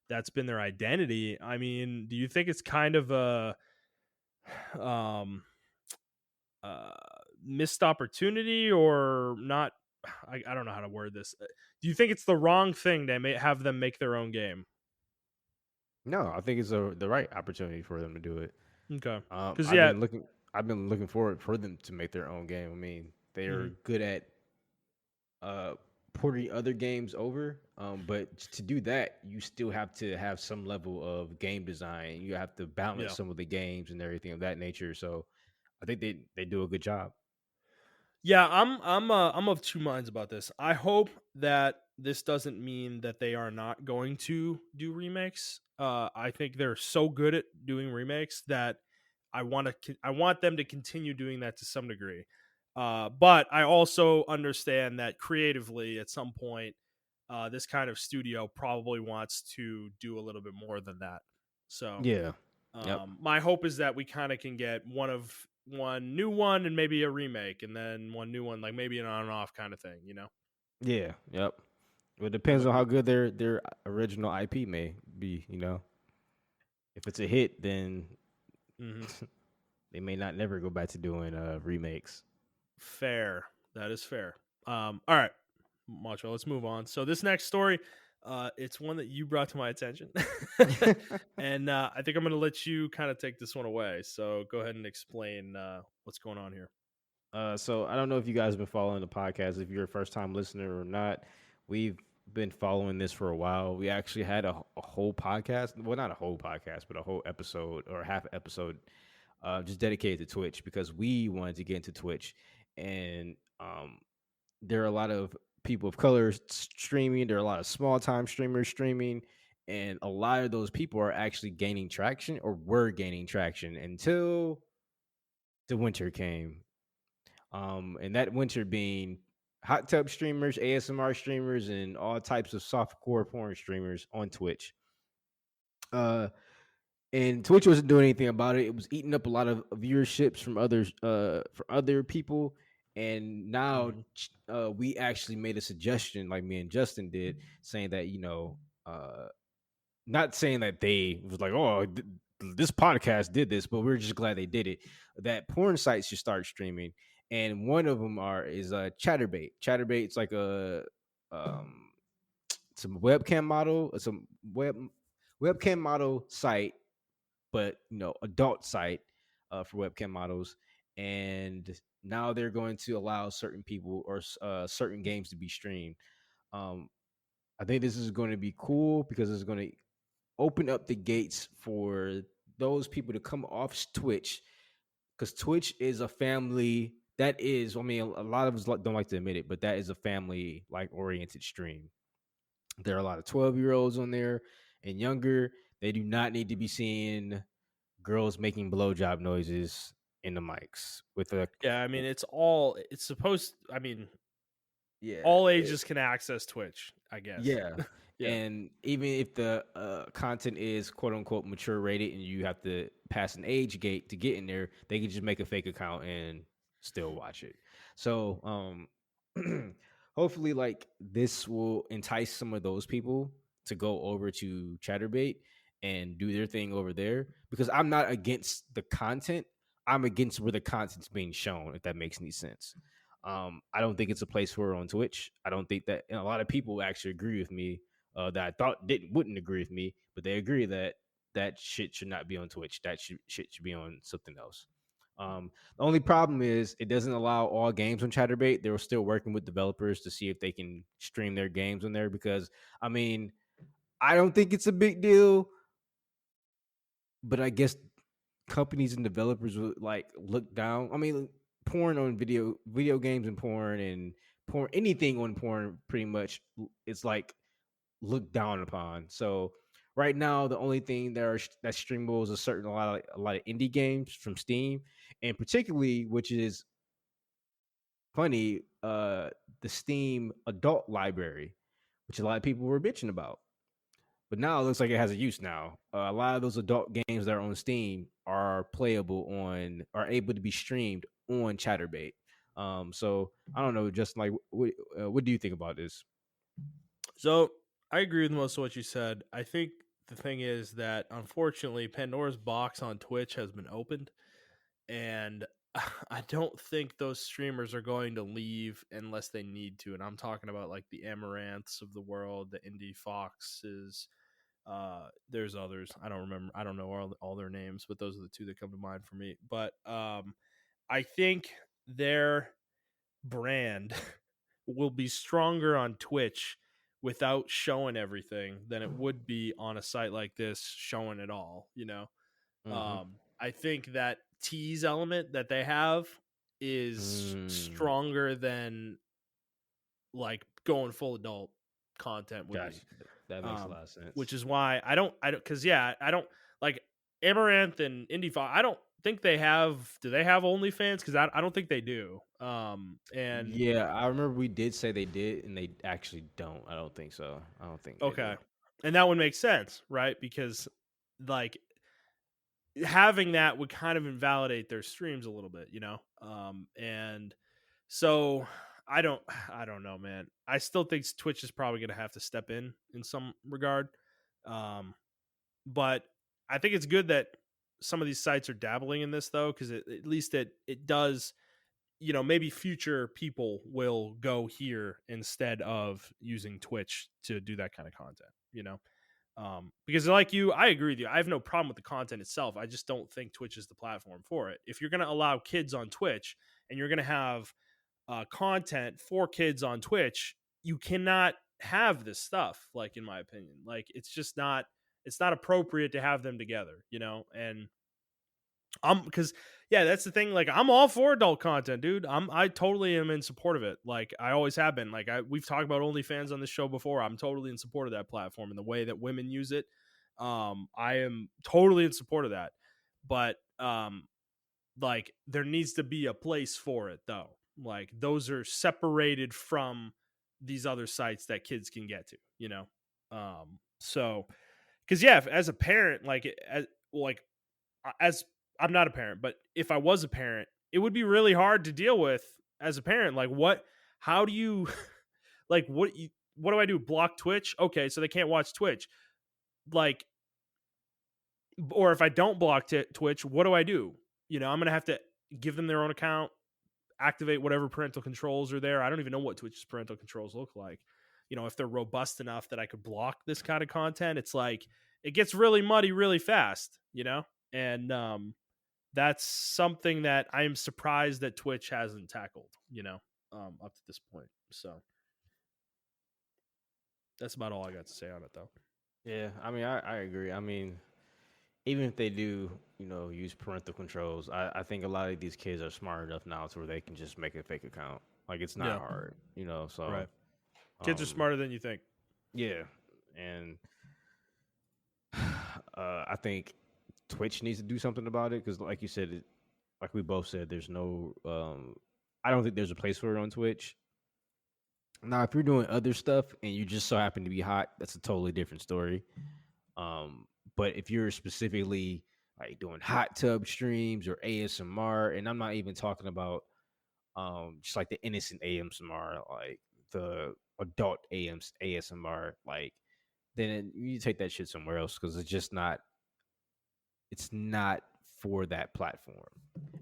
that's been their identity. I mean, do you think it's kind of a um, uh, missed opportunity or not? I don't know how to word this. Do you think it's the wrong thing to have them make their own game? No, I think it's the right opportunity for them to do it. Okay, because I've been looking. I've been looking forward for them to make their own game. I mean, they are good at porting other games over. But to do that, you still have to have some level of game design. You have to balance some of the games and everything of that nature. So I think they do a good job. Yeah, I'm of two minds about this. I hope that this doesn't mean that they are not going to do remakes. I think they're so good at doing remakes that I want them to continue doing that to some degree. But I also understand that creatively, at some point, this kind of studio probably wants to do a little bit more than that. So Yeah. Yep. my hope is that we kind of can get one new one and maybe a remake, and then one new one, like maybe an on and off kind of thing, Yeah. Yep. Well, it How depends about on how you? good their original IP may be. If it's a hit, then Mm-hmm. they may not never go back to doing remakes. Fair. That is fair. All right, Macho, let's move on. So this next story, it's one that you brought to my attention, and I think I'm going to let you kind of take this one away. So go ahead and explain what's going on here. So I don't know if you guys have been following the podcast. If you're a first time listener or not, we've been following this for a while. We actually had a whole podcast. Well, not a whole podcast, but a whole episode or half episode just dedicated to Twitch because we wanted to get into Twitch. And there are a lot of people of color streaming. There are a lot of small time streamers streaming, and a lot of those people are actually gaining traction or were gaining traction until the winter came. And that winter being hot tub streamers, ASMR streamers, and all types of softcore porn streamers on Twitch. And Twitch wasn't doing anything about it. It was eating up a lot of viewerships from others, for other people. And now Mhm. we actually made a suggestion, like me and Justin did, saying that not saying that they was like, oh, this podcast did this, but we're just glad they did it. That porn sites should start streaming, and one of them is Chatterbait. Chatterbait, it's like a some webcam model, some webcam model site, but adult site for webcam models. And now they're going to allow certain people or certain games to be streamed. Um, I think this is going to be cool because it's going to open up the gates for those people to come off Twitch, because Twitch is a family that is, I mean, a lot of us don't like to admit it, but that is a family like oriented stream. There are a lot of 12-year-olds on there and younger. They do not need to be seeing girls making blowjob noises in the mics with a Yeah, I mean, it's supposed. I mean, yeah. all ages can access Twitch, I guess. Yeah. Yeah. And even if the content is quote unquote mature rated and you have to pass an age gate to get in there, they can just make a fake account and still watch it. So hopefully like this will entice some of those people to go over to Chatterbait and do their thing over there, because I'm not against the content. I'm against where the content's being shown, if that makes any sense. I don't think it's a place for it on Twitch. I don't think that, and a lot of people actually agree with me that I thought wouldn't agree with me, but they agree that that shit should not be on Twitch. That shit should be on something else. The only problem is it doesn't allow all games on Chatterbait. They were still working with developers to see if they can stream their games on there, because I mean, I don't think it's a big deal, but I guess companies and developers would like look down. I mean, porn on video games and porn, anything on porn, pretty much it's like looked down upon. So right now, the only thing that's streamable is a lot of indie games from Steam, and particularly, which is funny, the Steam adult library, which a lot of people were bitching about. But now it looks like it has a use now. A lot of those adult games that are on Steam are able to be streamed on Chatterbait. So I don't know, just like what do you think about this? So I agree with most of what you said. I think the thing is that unfortunately, Pandora's box on Twitch has been opened, and I don't think those streamers are going to leave unless they need to. And I'm talking about like the Amaranths of the world, the Indie Foxes. There's others. I don't remember. I don't know all their names, but those are the two that come to mind for me. But I think their brand will be stronger on Twitch without showing everything than it would be on a site like this showing it all, you know. Mm-hmm. I think that tease element that they have is Mm, stronger than like going full adult content would be. gotcha. That makes a lot of Which sense. is why I don't, because yeah, I don't like Amaranth and Indie Fox. I don't think they have. Do they have OnlyFans? Because I don't think they do. And Yeah, I remember we did say they did, and they actually don't. I don't think so. I don't think they do. okay, and that would make sense, right? Because like having that would kind of invalidate their streams a little bit, you know. And so I don't know, man. I still think Twitch is probably going to have to step in some regard. Um, but I think it's good that some of these sites are dabbling in this though, because at least it does, you know, maybe future people will go here instead of using Twitch to do that kind of content, you know. Because like you, I agree with you. I have no problem with the content itself. I just don't think Twitch is the platform for it. If you're going to allow kids on Twitch and you're going to have content for kids on Twitch, you cannot have this stuff. Like in my opinion, like it's just not. It's not appropriate to have them together, you know. And Because yeah, that's the thing. Like, I'm all for adult content, dude. I totally am in support of it. Like, I always have been. Like, we've talked about OnlyFans on this show before. I'm totally in support of that platform and the way that women use it. I am totally in support of that. But like, there needs to be a place for it, though. Like, those are separated from these other sites that kids can get to. So because yeah, as a parent, like as I'm not a parent, but if I was a parent, it would be really hard to deal with as a parent. Like, how do you, like, what do I do? Block Twitch? Okay, so they can't watch Twitch. Like, or if I don't block Twitch, what do I do? I'm gonna have to give them their own account, activate whatever parental controls are there. I don't even know what Twitch's parental controls look like. If they're robust enough that I could block this kind of content, it's like it gets really muddy really fast, and that's something that I am surprised that Twitch hasn't tackled, up to this point. So that's about all I got to say on it, though. Yeah, I mean, I agree. I mean, even if they do, use parental controls, I think a lot of these kids are smart enough now to where they can just make a fake account. Like, it's not hard, so. Right. Kids are smarter than you think. Yeah. And I think Twitch needs to do something about it because, like you said, like we both said, there's no, I don't think there's a place for it on Twitch. Now, if you're doing other stuff and you just so happen to be hot, that's a totally different story. But if you're specifically like doing hot tub streams or ASMR, and I'm not even talking about just like the innocent ASMR, like the adult ASMR, like then you take that shit somewhere else because it's not for that platform.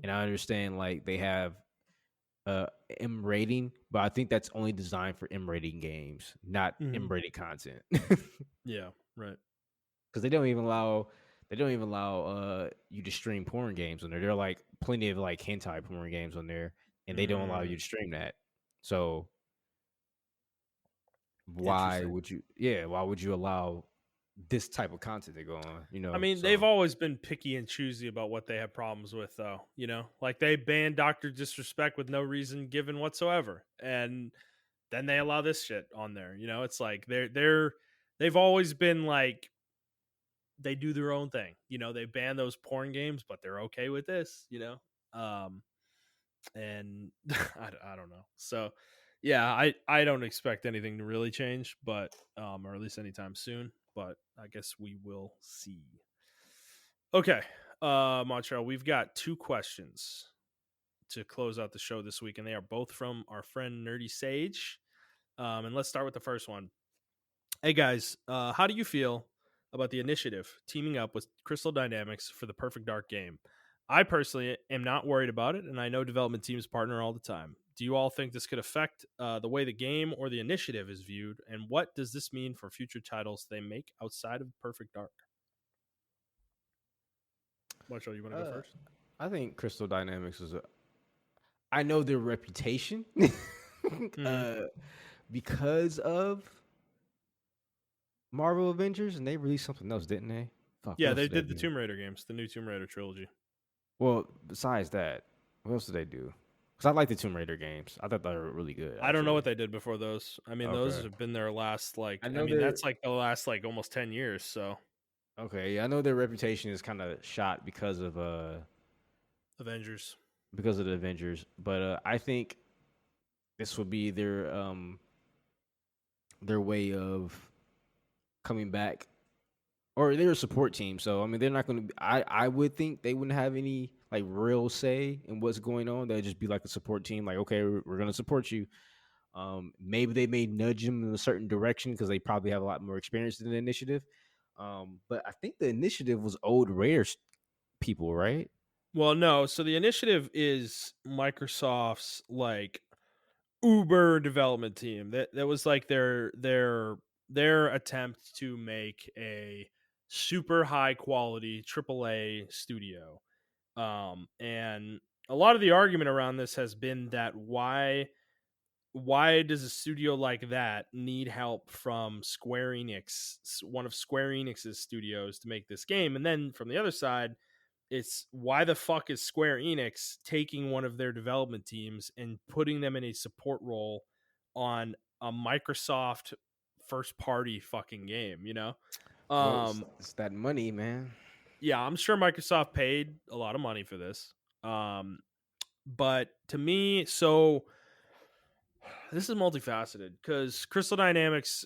And I understand like they have M rating, but I think that's only designed for M rating games, not M rated content. Yeah, right. Because they don't even allow you to stream porn games on there. There are like plenty of like hentai porn games on there, and they don't allow you to stream that. So why would you allow this type of content to go on? I mean, they've always been picky and choosy about what they have problems with, though. Like they banned Dr. Disrespect with no reason given whatsoever, and then they allow this shit on there. It's like they've always been like they do their own thing. They ban those porn games, but they're okay with this. And I don't know. So yeah, I don't expect anything to really change, but or at least anytime soon. But I guess we will see. Okay, Montrell, we've got 2 questions to close out the show this week, and they are both from our friend Nerdy Sage. And let's start with the first one. Hey guys, how do you feel about the Initiative teaming up with Crystal Dynamics for the Perfect Dark game? I personally am not worried about it, and I know development teams partner all the time. Do you all think this could affect the way the game or the Initiative is viewed, and what does this mean for future titles they make outside of Perfect Dark? Marshall, you want to go first? I think Crystal Dynamics I know their reputation because of Marvel Avengers, and they released something else, didn't they? Fuck, yeah, they did the Tomb Raider games, the new Tomb Raider trilogy. Well, besides that, what else did they do? Because I like the Tomb Raider games. I thought they were really good. Actually. I don't know what they did before those. I mean, those have been their last, like, I mean, that's like the last, like, almost 10 years, so. Okay, yeah, I know their reputation is kind of shot because of Avengers. Because of the Avengers, but I think this would be their way of coming back, or they're a support team. So I mean, they're not going to. I would think they wouldn't have any like real say in what's going on. They'd just be like a support team. Like, okay, we're going to support you. Maybe they may nudge them in a certain direction because they probably have a lot more experience than the Initiative. But I think the Initiative was old Rare people, right? Well, no. So the Initiative is Microsoft's like uber development team. That was like their attempt to make a super high quality AAA studio. And a lot of the argument around this has been that why does a studio like that need help from Square Enix, one of Square Enix's studios, to make this game? And then from the other side, It's why the fuck is Square Enix taking one of their development teams and putting them in a support role on a Microsoft first party fucking game, you know? Well, it's that money, man. Yeah, I'm sure Microsoft paid a lot of money for this. But to me, so this is multifaceted because Crystal Dynamics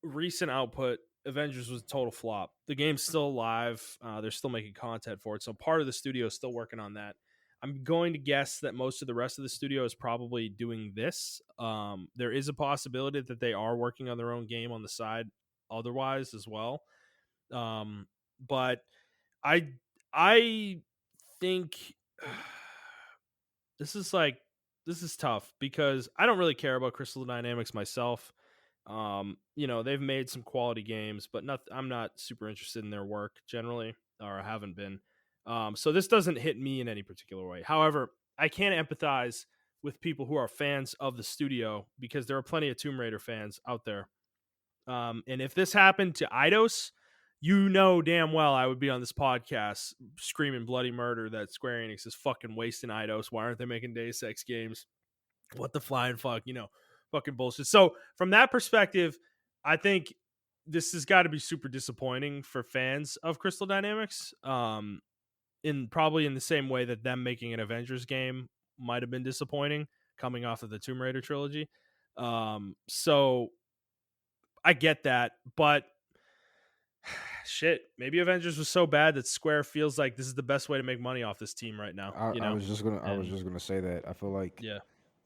recent output, Avengers was a total flop. The game's still alive. They're still making content for it. So part of the studio is still working on that. I'm going to guess that most of the rest of the studio is probably doing this. There is a possibility that they are working on their own game on the side otherwise as well. But I I think this is tough because I don't really care about Crystal Dynamics myself. They've made some quality games, but I'm not super interested in their work generally, or I haven't been. So this doesn't hit me in any particular way. However, I can empathize with people who are fans of the studio because there are plenty of Tomb Raider fans out there. And if this happened to Eidos, you know damn well I would be on this podcast screaming bloody murder that Square Enix is fucking wasting Eidos. Why aren't they making Deus Ex games? What the flying fuck, fucking bullshit. So from that perspective, I think this has got to be super disappointing for fans of Crystal Dynamics. In probably in the same way that them making an Avengers game might have been disappointing coming off of the Tomb Raider trilogy. So I get that, but shit, maybe Avengers was so bad that Square feels like this is the best way to make money off this team right now. I was just gonna say that I feel like yeah,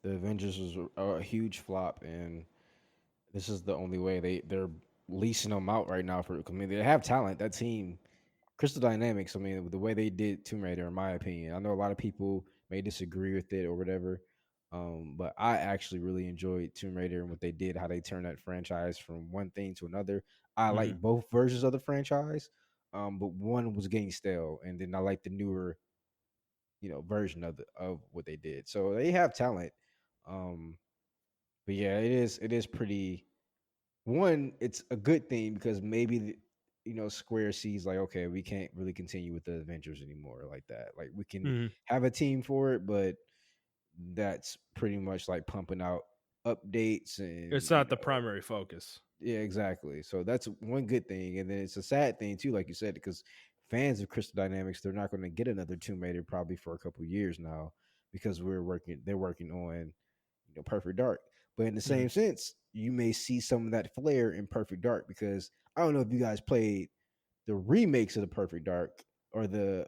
the Avengers was a huge flop, and this is the only way they're leasing them out right now. I mean, they have talent. That team, Crystal Dynamics. I mean, the way they did Tomb Raider, in my opinion, I know a lot of people may disagree with it or whatever. But I actually really enjoyed Tomb Raider and what they did, how they turned that franchise from one thing to another. I like both versions of the franchise, but one was getting stale, and then I like the newer, version of what they did. So they have talent. But yeah, it is pretty. One, it's a good thing because maybe Square sees like, okay, we can't really continue with the Avengers anymore like that. Like we can have a team for it, but that's pretty much like pumping out updates and it's not the primary focus. yeah, exactly. So that's one good thing, and then it's a sad thing too, like you said, because fans of Crystal Dynamics, they're not going to get another Tomb Raider probably for a couple years now because they're working on Perfect Dark. But in the same sense, you may see some of that flair in Perfect Dark because I don't know if you guys played the remakes of the Perfect Dark or the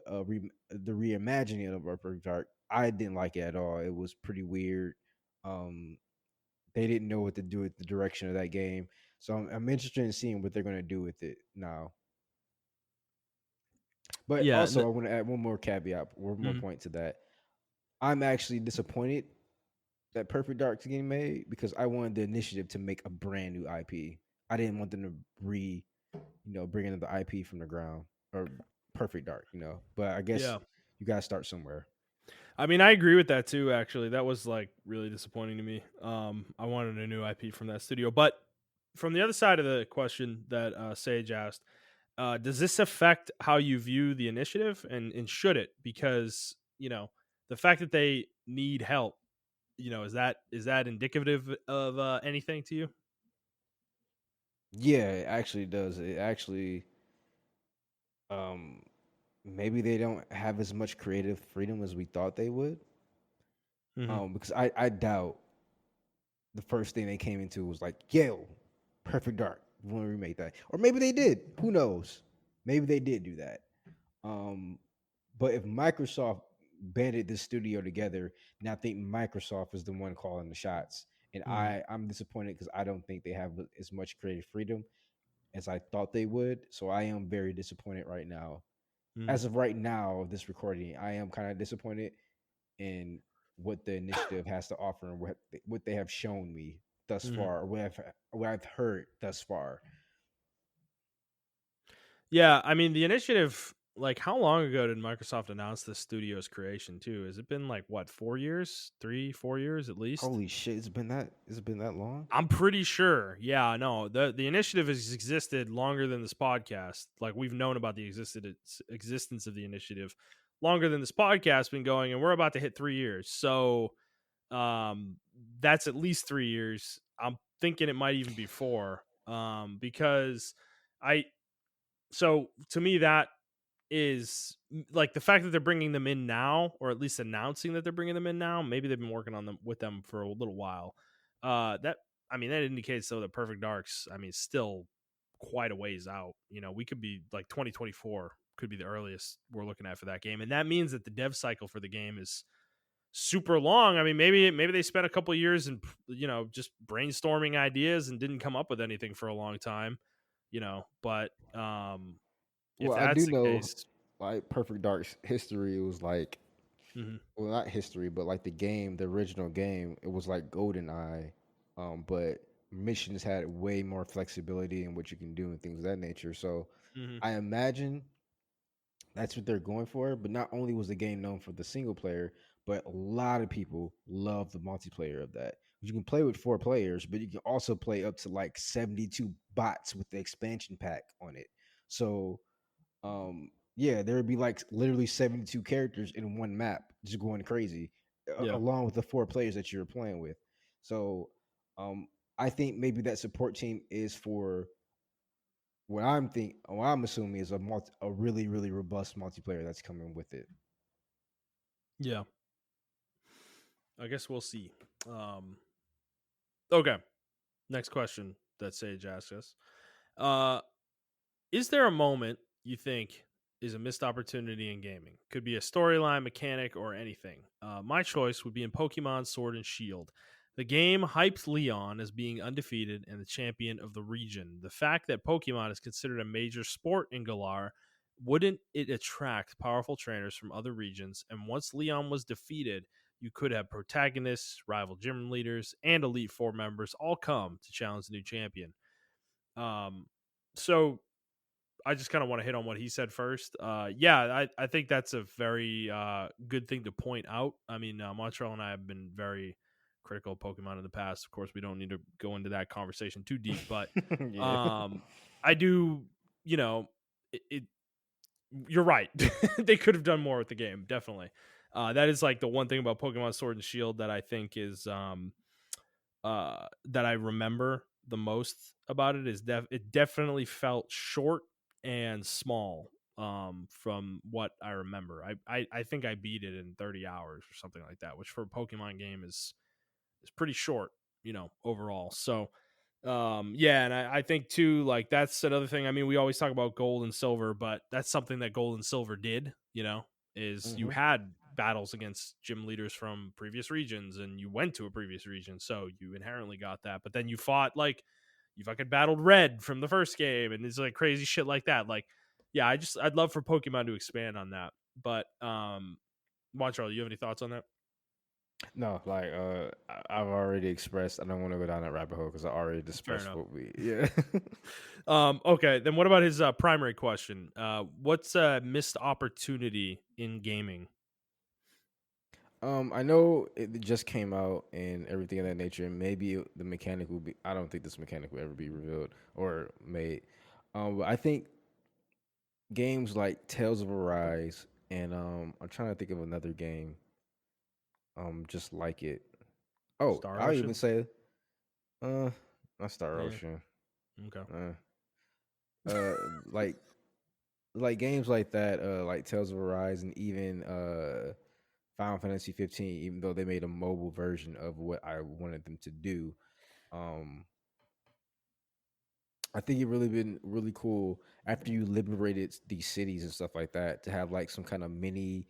reimagining of Perfect Dark. I didn't like it at all. It was pretty weird. They didn't know what to do with the direction of that game. So I'm interested in seeing what they're going to do with it now. But Yeah. also, I want to add one more caveat, one more point to that. I'm actually disappointed that Perfect Dark's getting made because I wanted the initiative to make a brand new IP. I didn't want them to bring in the IP from the ground or Perfect Dark, But I guess you got to start somewhere. I mean, I agree with that too. Actually, that was like really disappointing to me. I wanted a new IP from that studio, but from the other side of the question that Sage asked, does this affect how you view the initiative, and should it? Because the fact that they need help, is that indicative of anything to you? Yeah, it actually does. It actually, maybe they don't have as much creative freedom as we thought they would. Because I doubt the first thing they came into was like, yo, Perfect Dark. We want to remake that. Or maybe they did. Who knows? Maybe they did do that. But if Microsoft banded this studio together, and I think Microsoft is the one calling the shots. And I'm disappointed because I don't think they have as much creative freedom as I thought they would. So I am very disappointed right now. As of right now, of this recording, I am kind of disappointed in what the initiative has to offer and what they have shown me thus far, or what I've heard thus far. Yeah, I mean the initiative. Like, how long ago did Microsoft announce this studio's creation? Too, has it been like what 4 years, 3-4 years at least? Holy shit, it's been that long. I'm pretty sure. Yeah, no, the initiative has existed longer than this podcast. Like, we've known about the existence of the initiative longer than this podcast been going, and we're about to hit 3 years. So that's at least 3 years. I'm thinking it might even be 4. Because I so to me that is like the fact that they're bringing them in now, or at least announcing that they're bringing them in now. Maybe they've been working on them with them for a little while. That I mean, that indicates though that Perfect Darks, I mean, still quite a ways out. We could be like 2024 could be the earliest we're looking at for that game, and that means that the dev cycle for the game is super long. I mean, maybe they spent a couple of years and just brainstorming ideas and didn't come up with anything for a long time. But if Well, I that's do the know, case. like Perfect Dark's history was like, Mhm. well, not history, but like the game, the original game, it was like GoldenEye, but missions had way more flexibility in what you can do and things of that nature. So Mhm. I imagine that's what they're going for. But not only was the game known for the single player, but a lot of people love the multiplayer of that. You can play with 4 players, but you can also play up to like 72 bots with the expansion pack on it. So yeah, there would be like literally 72 characters in one map just going crazy, Yeah. along with the 4 players that you're playing with. So um I think maybe that support team is for what I'm assuming is a really really robust multiplayer that's coming with it. Yeah. I guess we'll see. Um okay. Next question that Sage asks us. Uh Is there a moment you think is a missed opportunity in gaming? Could be a storyline, mechanic, or anything. My choice would be in Pokemon Sword and Shield. The game hypes Leon as being undefeated and the champion of the region. The fact that Pokemon is considered a major sport in Galar, wouldn't it attract powerful trainers from other regions? And once Leon was defeated, you could have protagonists, rival gym leaders, and Elite Four members all come to challenge the new champion. Um, so I just kind of want to hit on what he said first. Yeah, I think that's a very good thing to point out. I mean, Montrell and I have been very critical of Pokemon in the past. Of course, we don't need to go into that conversation too deep, but Yeah. um, I do, it you're right. They could have done more with the game, definitely. That is like the one thing about Pokemon Sword and Shield that I think is that I remember the most about it is it definitely felt short and small from what I remember. I think I beat it in 30 hours or something like that, which for a Pokemon game is pretty short, overall. So yeah, and I think too, like that's another thing. I mean, we always talk about gold and silver, but that's something that gold and silver did, is you Hmm. had battles against gym leaders from previous regions and you went to a previous region. So you inherently got that. But then you fought like you fucking battled red from the first game and it's like crazy shit like that. Like, yeah, I'd love for Pokemon to expand on that. But Montreal, you have any thoughts on that? No, like I've already expressed I don't want to go down that rabbit hole because I already Fair expressed enough. what we yeah. Okay, then what about his primary question? What's a missed opportunity in gaming? I know it just came out and everything of that nature, and maybe the mechanic will be. I don't think this mechanic will ever be revealed or made. But I think games like Tales of Arise and I'm trying to think of another game just like it. Oh, Star I'll even Ocean? say uh not Star Yeah. Ocean. Okay. Uh, uh like games like that, like Tales of Arise and even Final Fantasy 15, even though they made a mobile version of what I wanted them to do. Um, I think it really been really cool after you liberated these cities and stuff like that to have like some kind of mini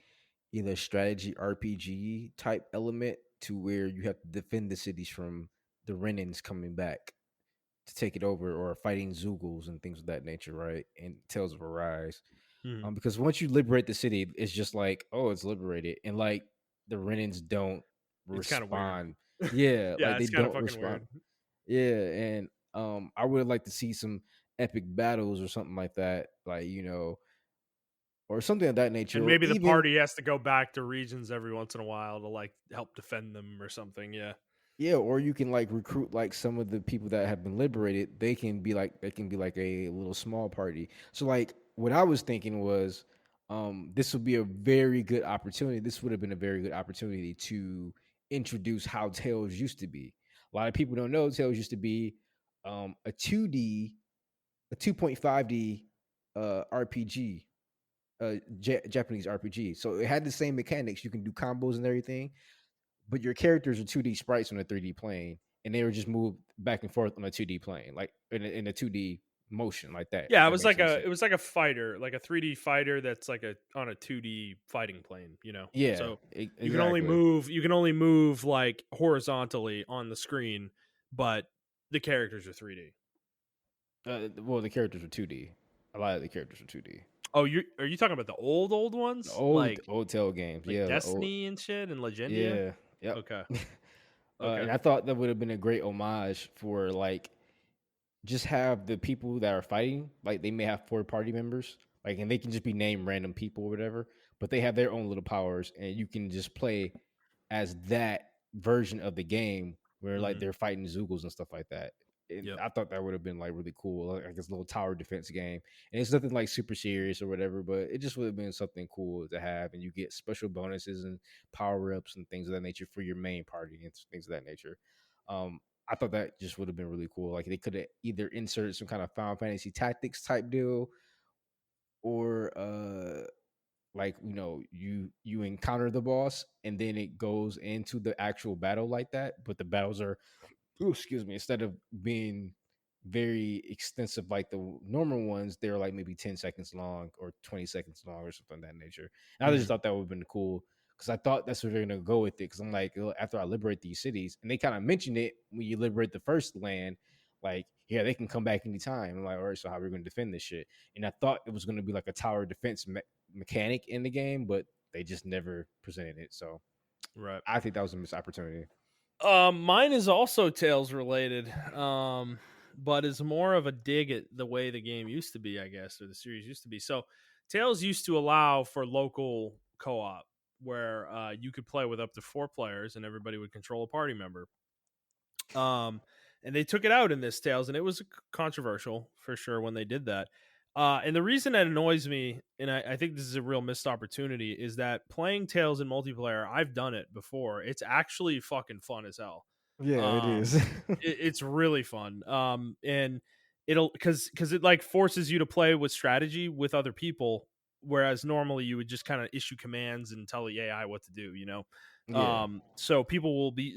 either strategy RPG type element to where you have to defend the cities from the Renins coming back to take it over or fighting Zoogles and things of that nature, right? And Tales of Arise. Mhm. Because once you liberate the city, it's just like, oh, it's liberated. And like the Renins don't It's kind of weird. respond. Yeah, Yeah, like they it's kind of don't fucking respond. weird. Yeah, and I would like to see some epic battles or something like that, like or something of that nature, And or maybe the even party has to go back to regions every once in a while to like help defend them or something. Yeah. yeah, or you can like recruit like some of the people that have been liberated. They can be like a little small party. So like what I was thinking was this would be a very good opportunity. This would have been a very good opportunity to introduce how Tales used to be. A lot of people don't know Tales used to be a 2D, a 2.5D RPG, Japanese RPG. So it had the same mechanics. You can do combos and everything, but your characters are 2D sprites on a 3D plane, and they were just moved back and forth on a 2D plane, like in a 2D motion like that. If Yeah, that makes any sense. it was like a fighter, like a 3D fighter that's like a on a 2D fighting plane, you know. Yeah, So exactly. you can only move like horizontally on the screen, but the characters are 3D. Well, the characters are 2D. A lot of the characters are 2D. Oh, you are you talking about the old The ones? old tail games, Like yeah, the old, Destiny and shit and Legendia? yeah, yep. Okay. Okay. And I thought that would have been a great homage for like just have the people that are fighting, like they may have four party members, like, and they can just be named random people or whatever, but they have their own little powers, and you can just play as that version of the game where like Mhm. they're fighting Zoogles and stuff like that. And Yep. I thought that would have been like really cool, like this little tower defense game. And it's nothing like super serious or whatever, but it just would have been something cool to have. And you get special bonuses and power ups and things of that nature for your main party and things of that nature. I thought that just would have been really cool. Like they could have either inserted some kind of Final Fantasy Tactics type deal, or like you encounter the boss and then it goes into the actual battle like that, but the battles are, ooh, excuse me, instead of being very extensive like the normal ones, they're like maybe 10 seconds long or 20 seconds long or something of that nature. And I just Mhm. thought that would have been cool because I thought that's where they're gonna go with it. Because I'm like, after I liberate these cities, and they kind of mentioned it when you liberate the first land, like, yeah, they can come back anytime. I'm like, all right, so how are we gonna defend this shit? And I thought it was gonna be like a tower defense mechanic in the game, but they just never presented it. So Right. I think that was a missed opportunity. Mine is also Tales related. But is more of a dig at the way the game used to be, I guess, or the series used to be. So, Tales used to allow for local co-op where you could play with up to 4 players and everybody would control a party member. Um, and they took it out in this Tales, and it was controversial for sure when they did that. And the reason that annoys me, and I think this is a real missed opportunity, is that playing Tales in multiplayer, I've done it before. It's actually fucking fun as hell. Yeah, it Um, is. it's really fun. And it'll because it like forces you to play with strategy with other people, whereas normally you would just kind of issue commands and tell the AI what to do. Yeah. So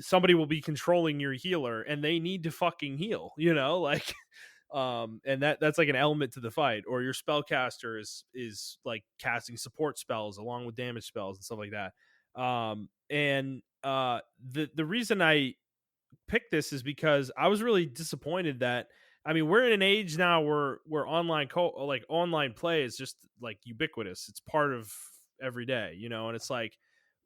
somebody will be controlling your healer, and they need to fucking heal. Like. And that's like an element to the fight, or your spellcaster is like casting support spells along with damage spells and stuff like that. And the reason I picked this is because I was really disappointed that, I mean, we're in an age now where online play is just like ubiquitous. It's part of every day, and it's like,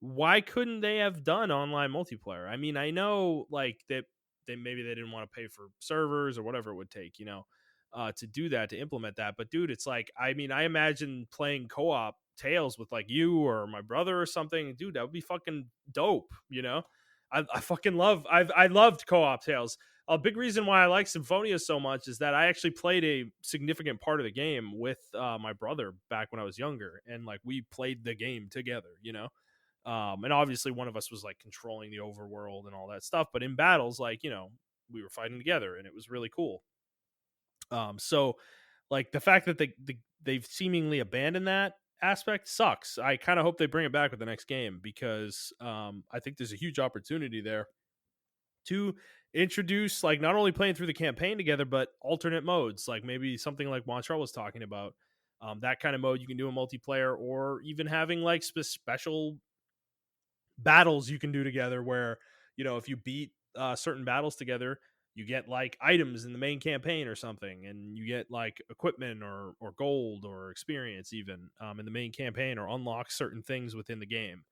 why couldn't they have done online multiplayer? I mean, I know like that they maybe they didn't want to pay for servers or whatever it would take, to do that, to implement that. But dude, it's like, I mean, I imagine playing co-op Tales with like you or my brother or something. Dude, that would be fucking dope. I fucking I loved co-op Tales. A big reason why I like Symphonia so much is that I actually played a significant part of the game with my brother back when I was younger, and like we played the game together. And obviously one of us was like controlling the overworld and all that stuff, but in battles, like, we were fighting together, and it was really cool. So like the fact that they've seemingly abandoned that aspect sucks. I kind of hope they bring it back with the next game, because I think there's a huge opportunity there to introduce, like, not only playing through the campaign together, but alternate modes, like maybe something like Montrell was talking about. That kind of mode you can do in multiplayer, or even having like special battles you can do together where, if you beat certain battles together, you get like items in the main campaign or something, and you get like equipment or gold or experience even in the main campaign, or unlock certain things within the game.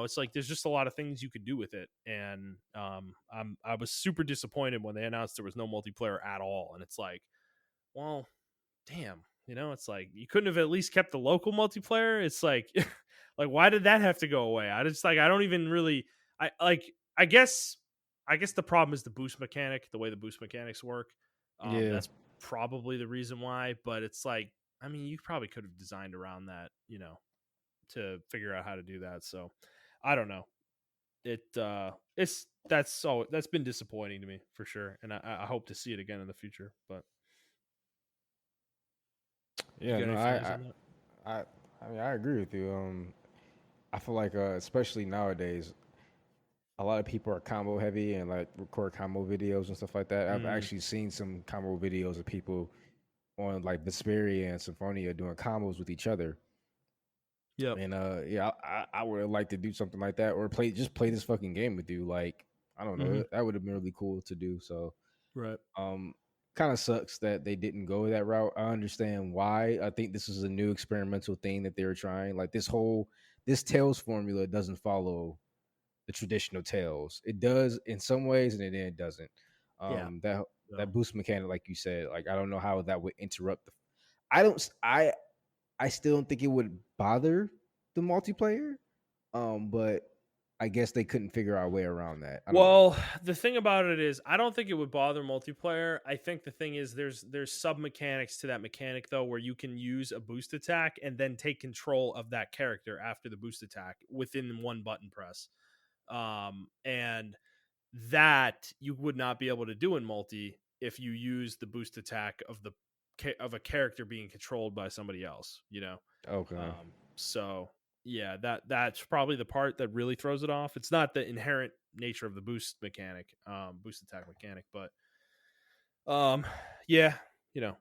It's like there's just a lot of things you could do with it. And I was super disappointed when they announced there was no multiplayer at all. And it's like, well, damn, it's like you couldn't have at least kept the local multiplayer. It's like, like, why did that have to go away? I just like, I don't even really, I like, I guess the problem is the boost mechanic, the way the boost mechanics work. Yeah. That's probably the reason why, but it's like, I mean, you probably could have designed around that, to figure out how to do that. So I don't know. That's been disappointing to me for sure, and I hope to see it again in the future. But you Yeah, got no, any feelings on that? I mean, I agree with you. I feel like, especially nowadays, a lot of people are combo heavy and like record combo videos and stuff like that. I've Mm, actually seen some combo videos of people on like Vesperia and Symphonia doing combos with each other. yep. And yeah, I would like to do something like that, or play this fucking game with you. Like, I don't Hmm. know, that would have been really cool to do. So Right. um kind of sucks that they didn't go that route. I understand why. I think this is a new experimental thing that they were trying. Like this Tails formula doesn't follow the traditional Tails. It does in some ways, and then it doesn't. Yeah. That So, boost mechanic, like you said, like I don't know how that would interrupt the. I don't. I still don't think it would bother the multiplayer. But I guess they couldn't figure out a way around that. I don't know. well, the thing about it is, I don't think it would bother multiplayer. I think the thing is, there's sub mechanics to that mechanic though, where you can use a boost attack and then take control of that character after the boost attack within one button press. And that you would not be able to do in multi if you use the boost attack of a character being controlled by somebody else. Okay. So yeah, that's probably the part that really throws it off. It's not the inherent nature of the boost attack mechanic, but yeah, you know,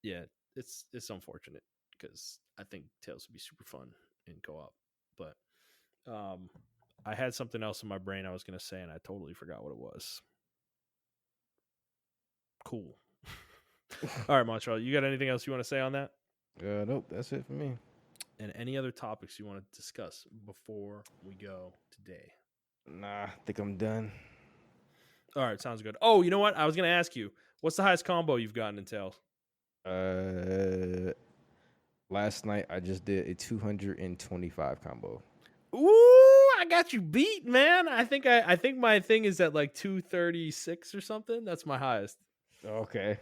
yeah, it's unfortunate because I think Tails would be super fun in co-op, but um, I had something else in my brain I was gonna say and I totally forgot what it was. Cool. All right, Montreal, you got anything else you want to say on that? Nope, that's it for me. And any other topics you want to discuss before we go today? Nah, I think I'm done. All right, sounds good. Oh, you know what? I was going to ask you, what's the highest combo you've gotten in Tails? Last night I just did a 225 combo. Ooh, I got you beat, man. I think my thing is at like 236 or something. That's my highest. Okay.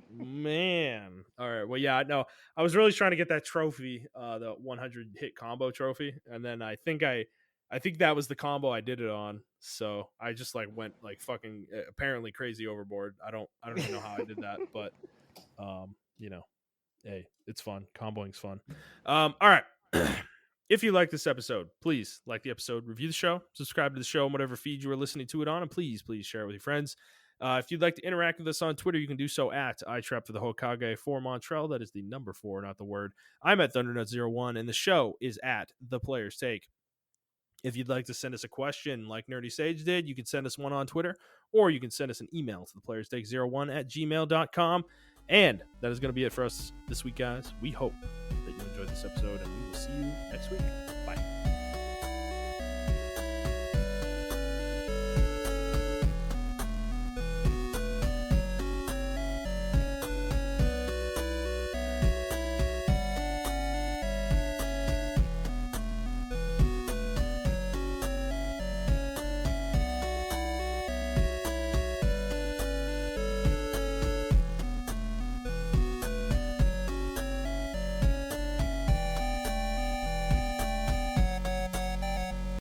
Man. All right. Well, yeah, no. I was really trying to get that trophy, the 100 hit combo trophy, and then I think that was the combo I did it on. So I just like went like fucking apparently crazy overboard. I don't even know how I did that, but you know, hey, it's fun. Comboing's fun. All right. If you like this episode, please like the episode, review the show, subscribe to the show on whatever feed you are listening to it on, and please share it with your friends. If you'd like to interact with us on Twitter, you can do so at iTrap for the Hokage for Montrell. That is the number 4, not the word. I'm at Thundernut01, and the show is at The Player's Take. If you'd like to send us a question like Nerdy Sage did, you can send us one on Twitter, or you can send us an email to theplayerstake01@gmail.com. And that is going to be it for us this week, guys. We hope that you enjoyed this episode, and we will see you next week.